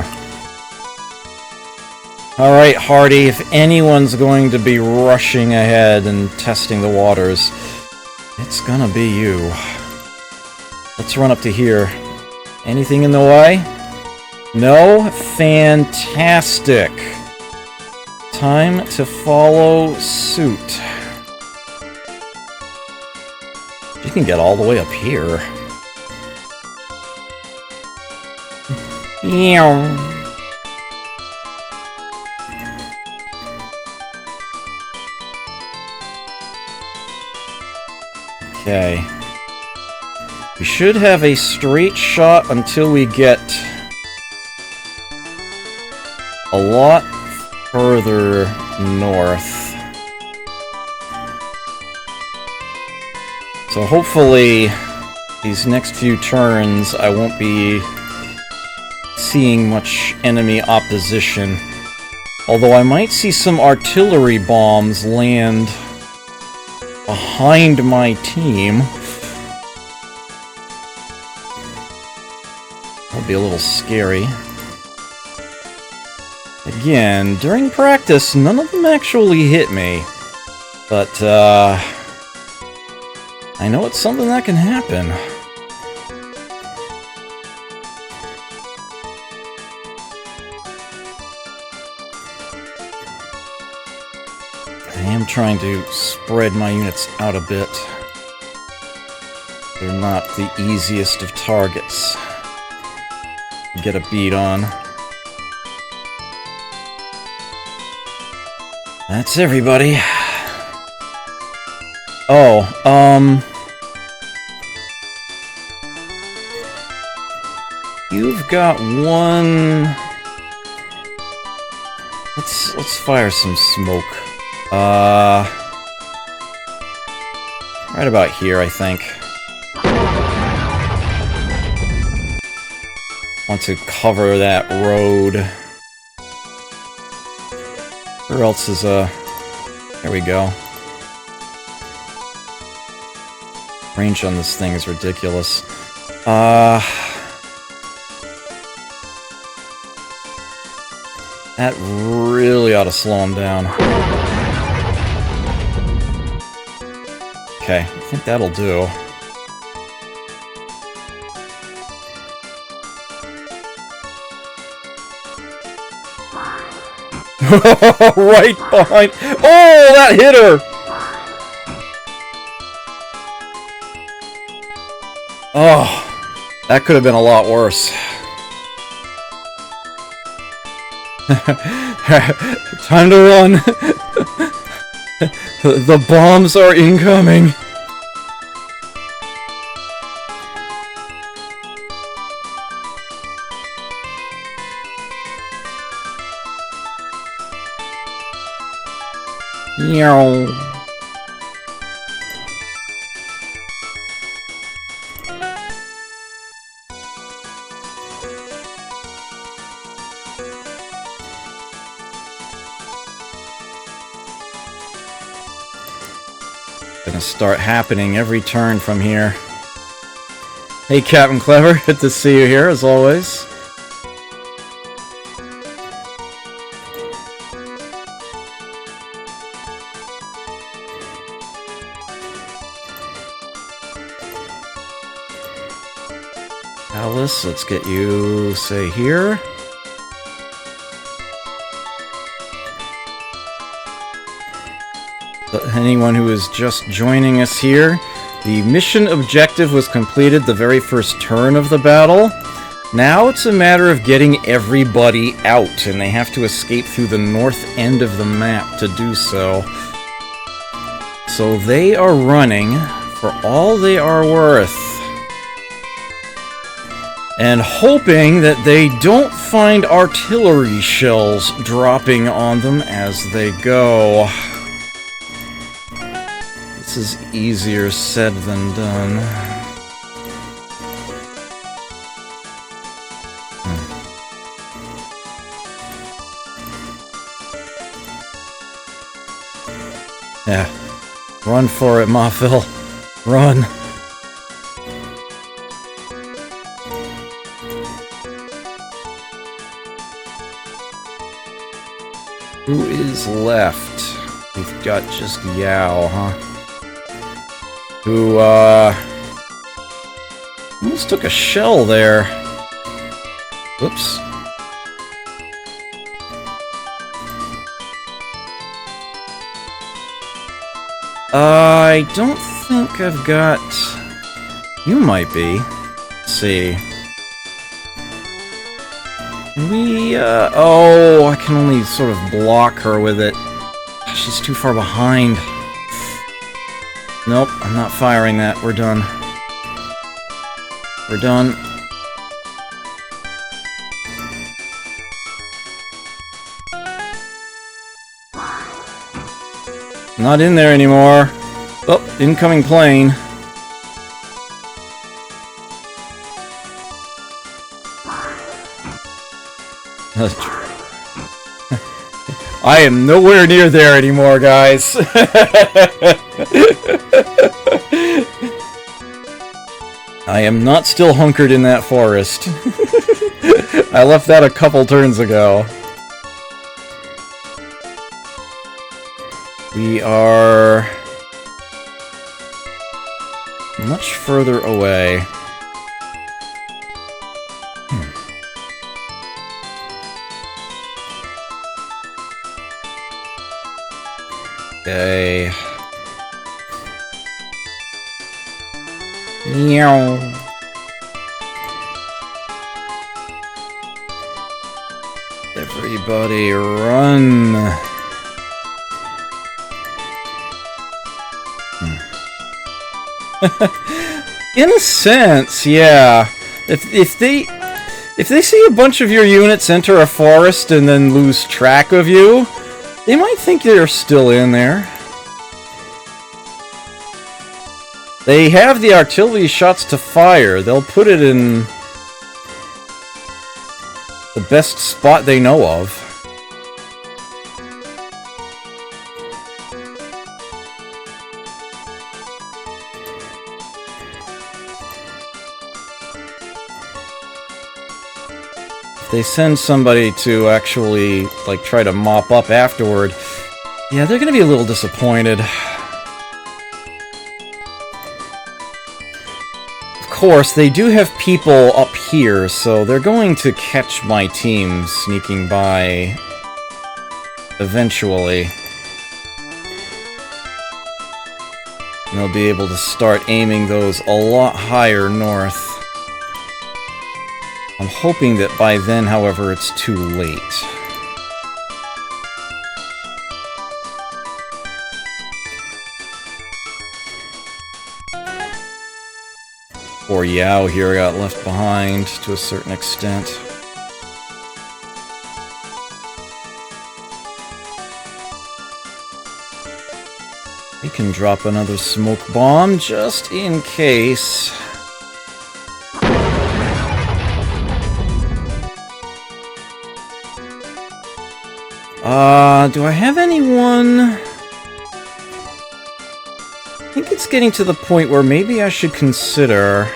Alright, Hardy, if anyone's going to be rushing ahead and testing the waters, it's gonna be you. Let's run up to here. Anything in the way? No? Fantastic. Time to follow suit. You can get all the way up here. Okay. We should have a straight shot until we get a lot further north. So hopefully, these next few turns, I won't be seeing much enemy opposition. Although I might see some artillery bombs land behind my team. That'll be a little scary. Again, during practice, none of them actually hit me. But, I know it's something that can happen. I am trying to spread my units out a bit. They're not the easiest of targets to get a beat on. That's everybody. Oh, you've got one... Let's fire some smoke. Right about here, I think. Want to cover that road. Where else is, there we go. Range on this thing is ridiculous. That really ought to slow him down. Okay, I think that'll do. Right behind. Oh, that hit her! Oh, that could have been a lot worse. Time to run. The bombs are incoming. Meow. Gonna start happening every turn from here. Hey, Captain Clever, good to see you here as always. Alice, let's get you, say, here. Anyone who is just joining us here, the mission objective was completed the very first turn of the battle. Now it's a matter of getting everybody out, and they have to escape through the north end of the map to do so. So they are running for all they are worth, and hoping that they don't find artillery shells dropping on them as they go. This is easier said than done. Yeah. Run for it, Mothville. Run. Who is left? We've got just Yao, huh? Who, almost took a shell there. Whoops. I don't think I've got... You might be. Let's see. We, oh, I can only sort of block her with it. She's too far behind. Nope, I'm not firing that. We're done. We're done. Not in there anymore. Oh, incoming plane. I am nowhere near there anymore, guys. I am not still hunkered in that forest. I left that a couple turns ago. We are much further away. Okay. Meow. Everybody run. In a sense, yeah. If they see a bunch of your units enter a forest and then lose track of you, they might think they're still in there. They have the artillery shots to fire. They'll put it in the best spot they know of. they send somebody to actually, like, try to mop up afterward, yeah, they're gonna be a little disappointed. Of course, they do have people up here, so they're going to catch my team sneaking by eventually. And they'll be able to start aiming those a lot higher north. I'm hoping that by then, however, it's too late. Poor Yao here got left behind to a certain extent. We can drop another smoke bomb just in case. Do I have anyone? I think it's getting to the point where maybe I should consider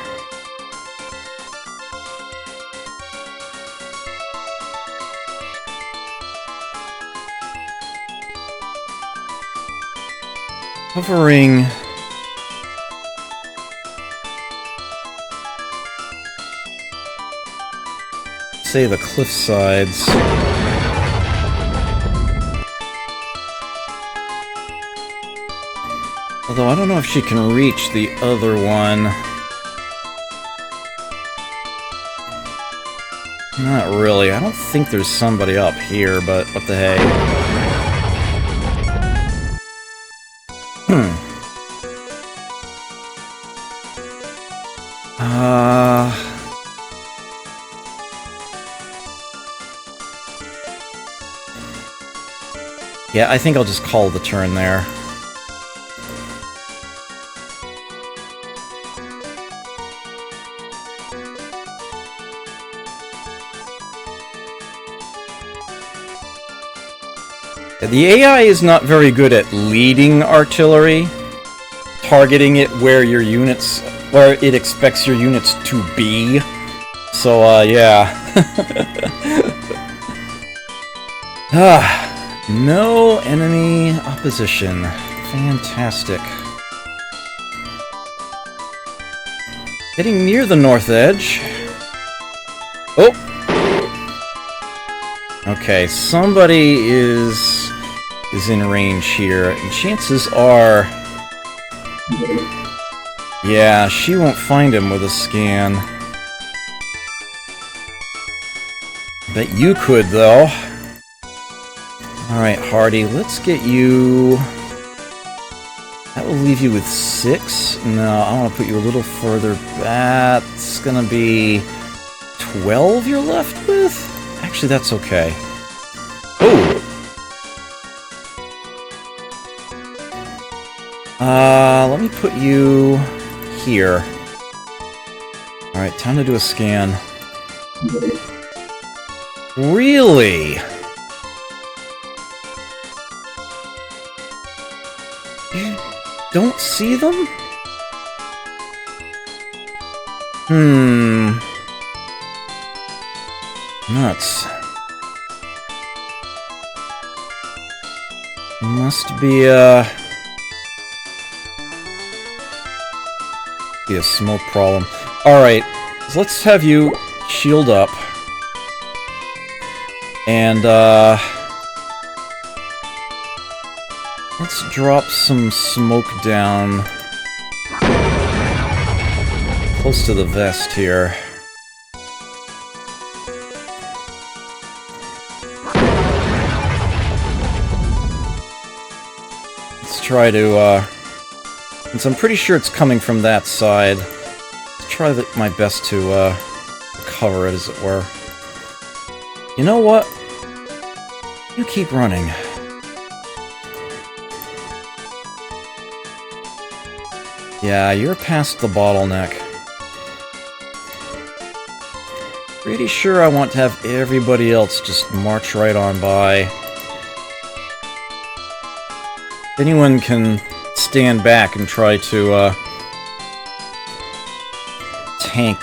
covering say the cliff sides. Although I don't know if she can reach the other one. Not really. I don't think there's somebody up here, but what the hey. Yeah, I think I'll just call the turn there. The AI is not very good at leading artillery, targeting it where your units, where it expects your units to be. So, yeah. No enemy opposition. Fantastic. Getting near the north edge. Oh! Okay, somebody is in range here, and chances are... yeah, she won't find him with a scan. Bet you could, though. Alright, Hardy, let's get you... that will leave you with 6. No, I want to put you a little further back. It's gonna be 12 you're left with? Actually, that's okay. Oh! Let me put you here. Alright, time to do a scan. Really? You don't see them? Nuts. Must be a smoke problem. Alright, so let's have you shield up. And, let's drop some smoke down close to the vest here. Let's try to, since I'm pretty sure it's coming from that side, let's try my best to, cover it, as it were. You know what? You keep running. Yeah, you're past the bottleneck. Pretty sure I want to have everybody else just march right on by. If anyone can stand back and try to, tank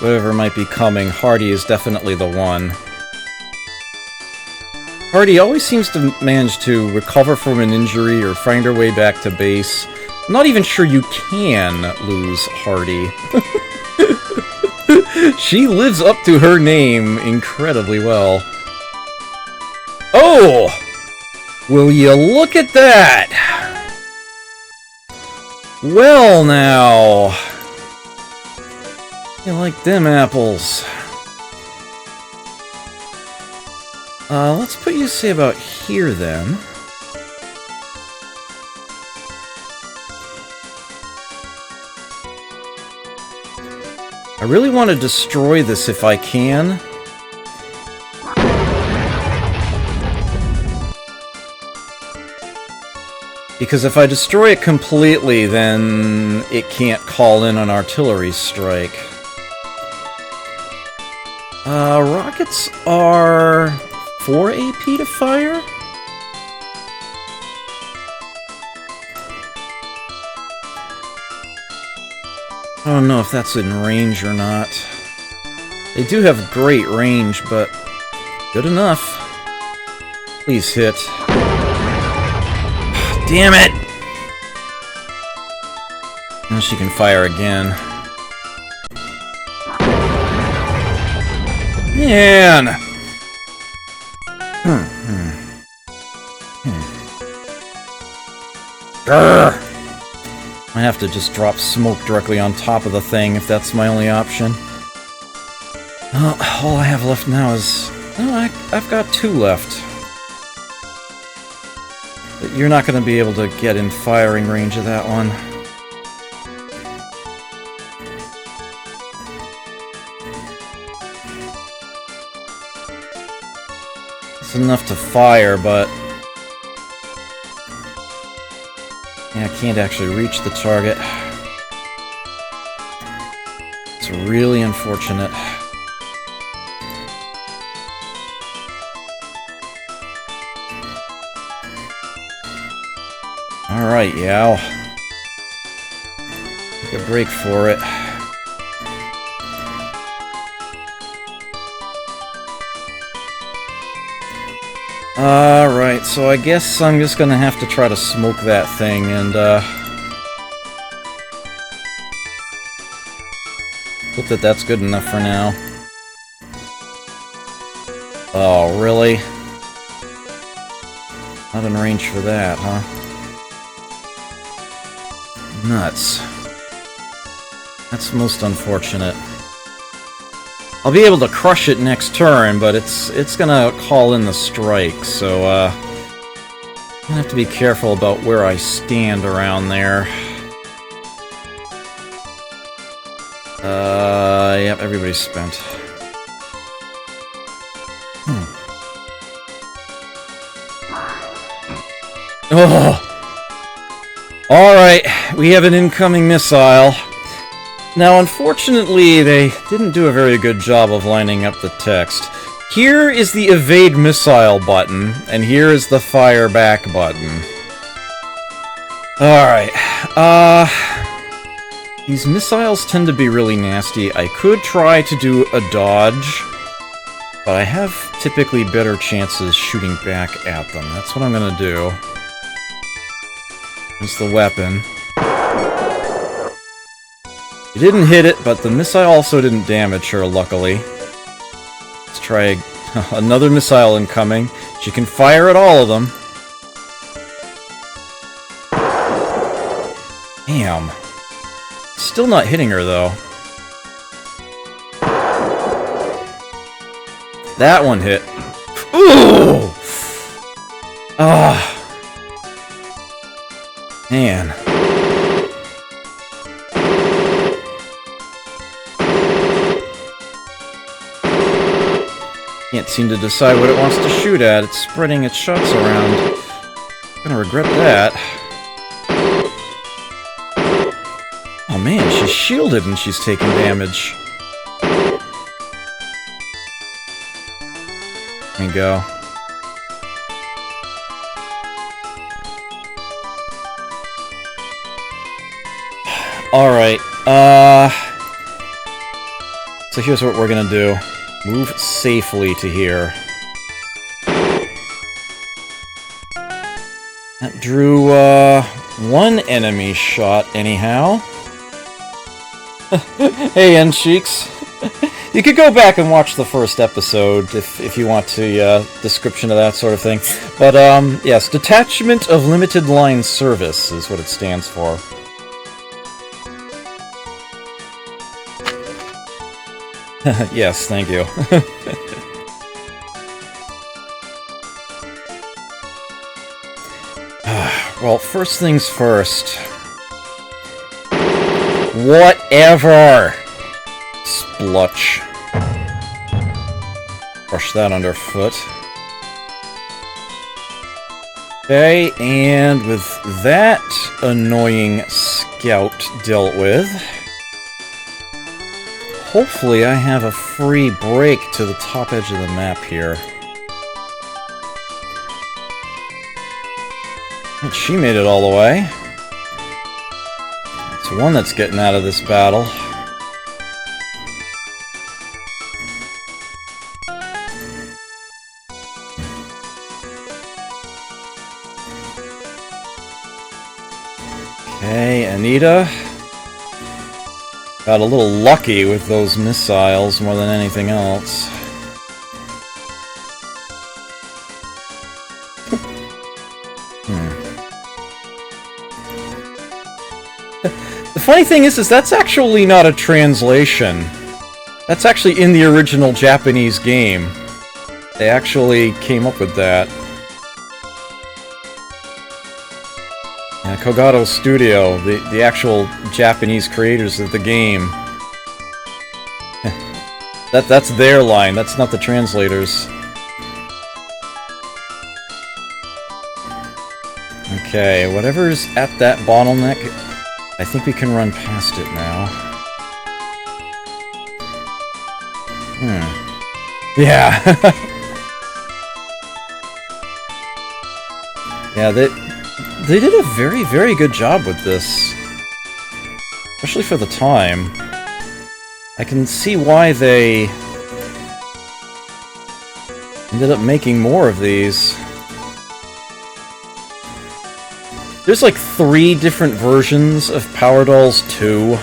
whatever might be coming, Hardy is definitely the one. Hardy always seems to manage to recover from an injury or find her way back to base. I'm not even sure you can lose Hardy. She lives up to her name incredibly well. Oh! Will you look at that? Well now. You like them apples. Let's put you, say, about here, then. I really want to destroy this if I can. Because if I destroy it completely, then it can't call in an artillery strike. Rockets are 4 AP to fire? I don't know if that's in range or not. They do have great range, but good enough. Please hit. Damn it! Now she can fire again. Man! Grr! I have to just drop smoke directly on top of the thing if that's my only option. All I have left now is... Oh, I've got 2 left. But you're not going to be able to get in firing range of that one. It's enough to fire, but... yeah, I can't actually reach the target. It's really unfortunate. Alright, Yao. Take a break for it. Alright, so I guess I'm just gonna have to try to smoke that thing, and, hope that that's good enough for now. Oh, really? Not in range for that, huh? Nuts. That's most unfortunate. I'll be able to crush it next turn, but it's gonna call in the strike, so, I'm gonna have to be careful about where I stand around there. Yep, everybody's spent. Oh! Alright, we have an incoming missile. Now, unfortunately, they didn't do a very good job of lining up the text. Here is the evade missile button, and here is the fire back button. Alright, these missiles tend to be really nasty. I could try to do a dodge, but I have typically better chances shooting back at them. That's what I'm gonna do. Here's the weapon. It didn't hit it, but the missile also didn't damage her, luckily. Let's try another missile incoming. She can fire at all of them. Damn. Still not hitting her, though. That one hit. Ooh! Ah. Man. Can't seem to decide what it wants to shoot at. It's spreading its shots around. Gonna regret that. Oh man, she's shielded and she's taking damage. There we go. Alright, So here's what we're gonna do. Move safely to here. That drew, one enemy shot, anyhow. Hey, N-Cheeks. You could go back and watch the first episode if you want to, description of that sort of thing. But, yes, Detachment of Limited Line Service is what it stands for. Yes, thank you. Well, first things first. Whatever! Splutch. Brush that underfoot. Okay, and with that annoying scout dealt with, hopefully I have a free break to the top edge of the map here. And she made it all the way. It's one that's getting out of this battle. Okay, Anita. Got a little lucky with those missiles more than anything else. The funny thing is that's actually not a translation. That's actually in the original Japanese game. They actually came up with that. Yeah, Kogato Studio, the actual Japanese creators of the game. That's their line, that's not the translators. Okay, whatever's at that bottleneck, I think we can run past it now. Yeah. Yeah, they did a very, very good job with this. Especially for the time. I can see why they ended up making more of these. There's like 3 different versions of Power Dolls 2.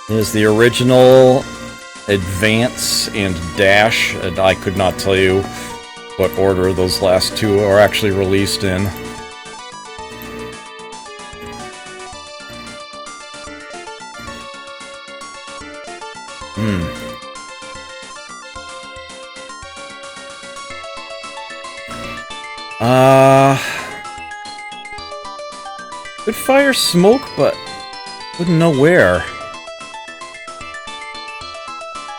There's the original, Advance, and Dash, and I could not tell you what order those last 2 are actually released in. Could fire smoke, but wouldn't know where.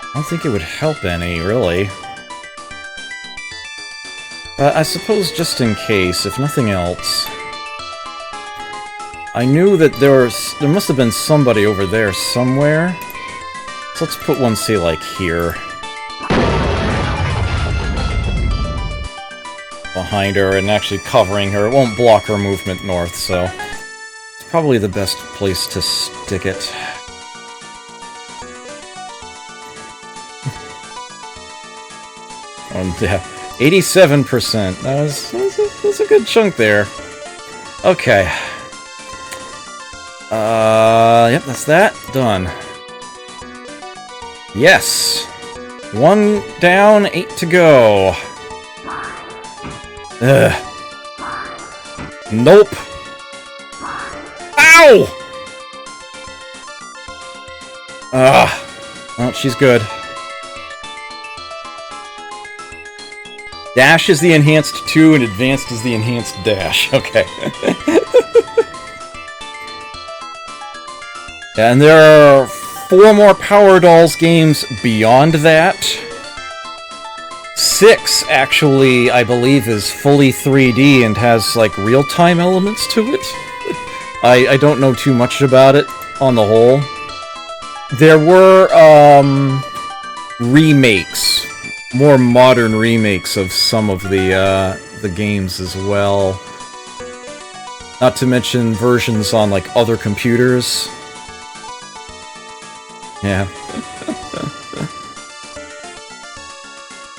I don't think it would help any, really. I suppose just in case, if nothing else. I knew that there must have been somebody over there somewhere. So let's put one, say, like here. Behind her and actually covering her. It won't block her movement north, so it's probably the best place to stick it. Yeah, 87%. That's a good chunk there. Okay. Yep, that's that. Done. Yes! 1 down, 8 to go. Ugh. Nope. Ow! Oh, she's good. Dash is the enhanced 2, and advanced is the enhanced dash. Okay. And there are 4 more Power Dolls games beyond that. 6, actually, I believe, is fully 3D and has, like, real-time elements to it. I don't know too much about it, on the whole. There were, remakes. More modern remakes of some of the games as well. Not to mention versions on, like, other computers. Yeah.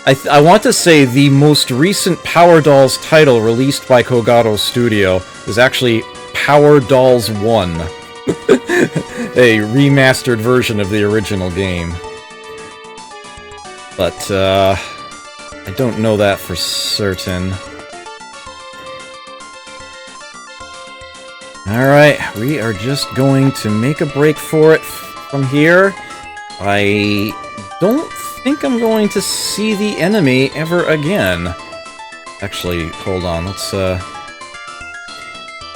I want to say the most recent Power Dolls title released by Kogoro Studio is actually Power Dolls 1. A remastered version of the original game. But, I don't know that for certain. Alright, we are just going to make a break for it from here. I don't think I'm going to see the enemy ever again. Actually, hold on, let's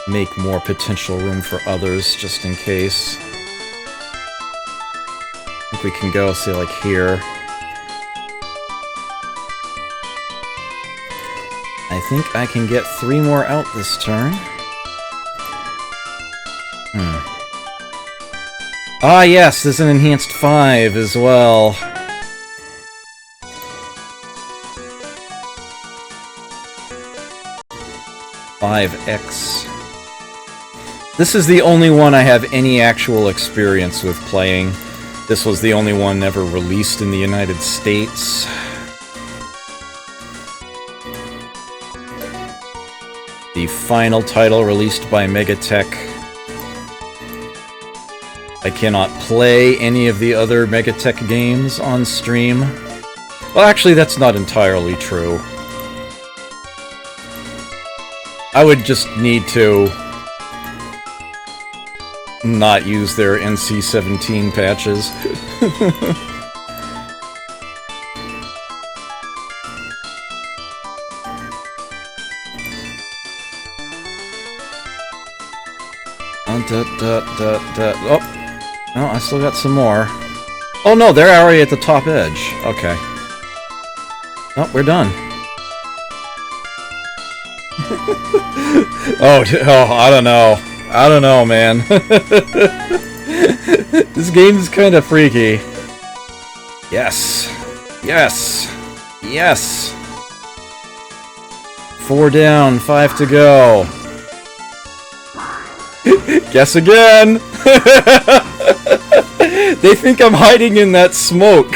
make more potential room for others, just in case. I think we can go, say, like here. I think I can get 3 more out this turn. Ah, yes, there's an enhanced 5 as well. $5X. This is the only one I have any actual experience with playing. This was the only one ever released in the United States. The final title released by Megatech. I cannot play any of the other Megatech games on stream. Well, actually, that's not entirely true. I would just need to not use their NC-17 patches. Oh, no, I still got some more. Oh no, they're already at the top edge. Okay. Oh, we're done. Oh, I don't know. I don't know, man. This game's kind of freaky. Yes. Yes. Yes. 4 down, 5 to go. Guess again! They think I'm hiding in that smoke.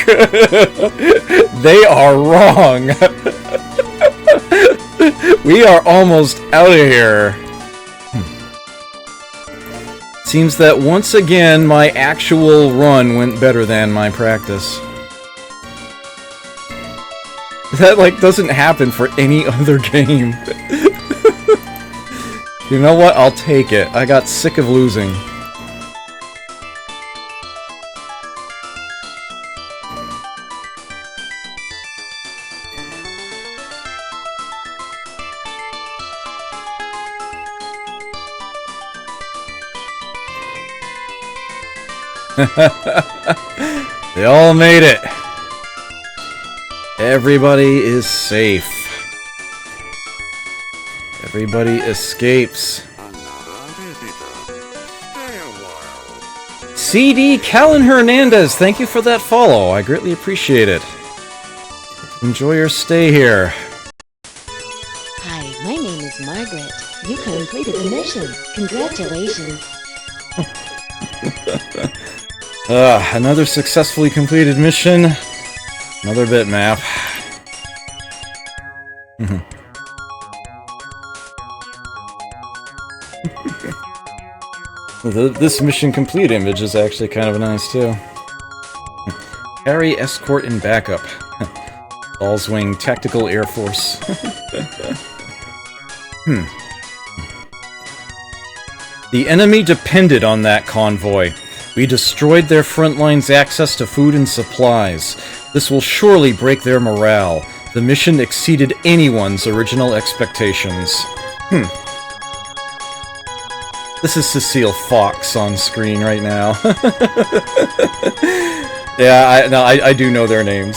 They are wrong. We are almost out of here. Seems that once again my actual run went better than my practice. That, like, doesn't happen for any other game. You know what? I'll take it. I got sick of losing. They all made it. Everybody is safe. Everybody escapes. CD Callan Hernandez, thank you for that follow. I greatly appreciate it. Enjoy your stay here. Hi, my name is Margaret. You completed the mission. Congratulations. Another successfully completed mission. Another bitmap. This mission complete image is actually kind of nice too. Carry, escort, and backup. Allswing Tactical Air Force. The enemy depended on that convoy. We destroyed their front line's access to food and supplies. This will surely break their morale. The mission exceeded anyone's original expectations. This is Cecile Fox on screen right now. Yeah, I do know their names.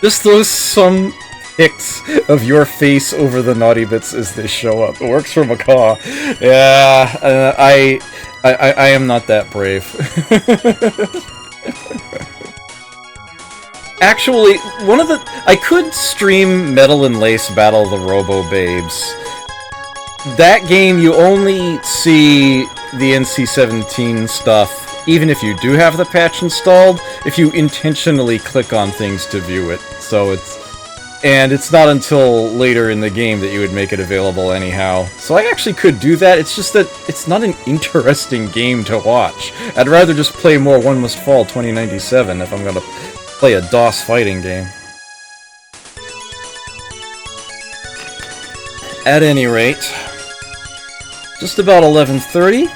Just throw some pics of your face over the naughty bits as they show up. It works for Macaw. Yeah, I am not that brave. Actually, I could stream Metal and Lace Battle the Robo Babes. That game, you only see the NC-17 stuff even if you do have the patch installed, if you intentionally click on things to view it. So it's not until later in the game that you would make it available anyhow. So I actually could do that, it's just that it's not an interesting game to watch. I'd rather just play more One Must Fall 2097 if I'm gonna play a DOS fighting game. At any rate, just about 11:30,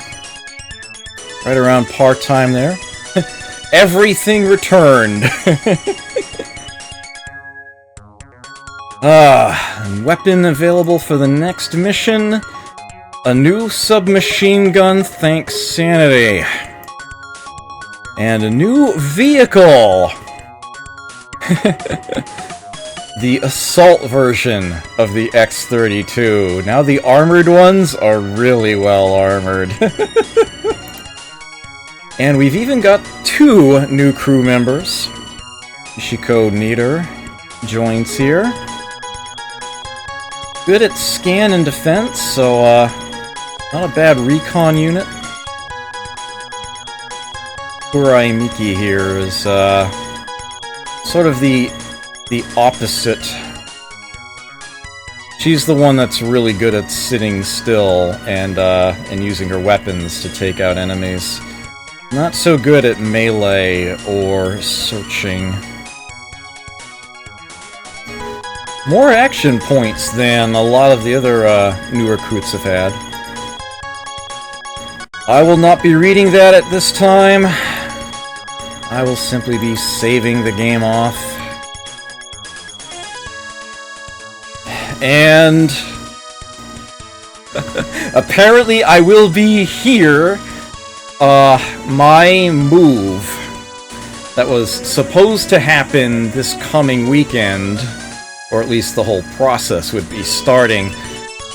right around par time there. Everything returned. Weapon available for the next mission. A new submachine gun, thanks Sanity. And a new vehicle! The assault version of the X-32. Now the armored ones are really well armored. And we've even got 2 new crew members. Ishiko Nieder joins here. Good at scan and defense, so not a bad recon unit. Kurai Miki here is sort of the opposite. She's the one that's really good at sitting still and using her weapons to take out enemies. Not so good at melee or searching. More action points than a lot of the other new recruits have had. I will not be reading that at this time. I will simply be saving the game off. And apparently I will be here. My move that was supposed to happen this coming weekend, or at least the whole process would be starting,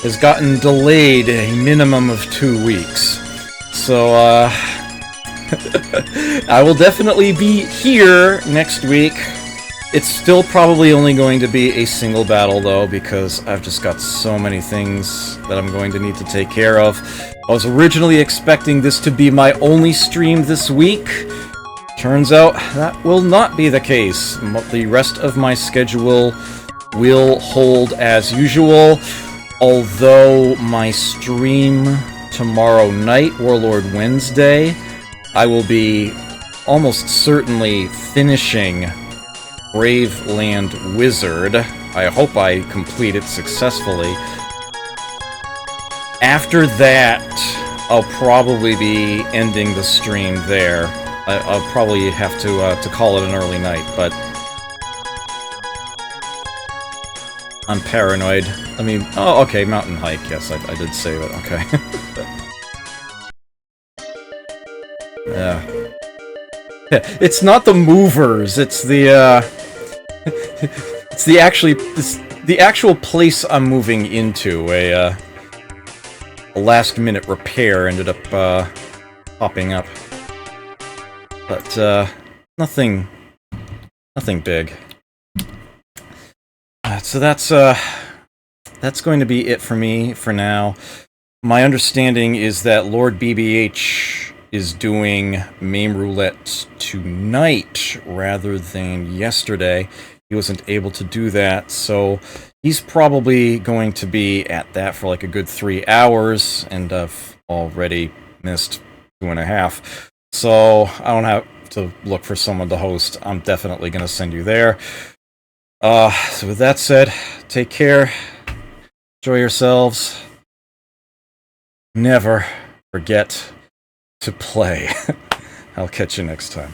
has gotten delayed a minimum of 2 weeks. So, I will definitely be here next week. It's still probably only going to be a single battle, though, because I've just got so many things that I'm going to need to take care of. I was originally expecting this to be my only stream this week. Turns out that will not be the case. The rest of my schedule will hold as usual, although my stream tomorrow night, Warlord Wednesday, I will be almost certainly finishing Graveland Wizard. I hope I complete it successfully. After that, I'll probably be ending the stream there. I'll probably have to call it an early night, but I'm paranoid. I mean, oh, okay, mountain hike. Yes, I did say that. Okay. Yeah. It's not the movers. It's the it's the actual place I'm moving into. A last-minute repair ended up popping up, but nothing big. So that's going to be it for me for now. My understanding is that Lord BBH is doing MAME Roulette tonight rather than yesterday. He wasn't able to do that, so he's probably going to be at that for like a good 3 hours, and I've already missed 2.5. So I don't have to look for someone to host. I'm definitely going to send you there. So with that said, take care, enjoy yourselves, never forget to play. I'll catch you next time.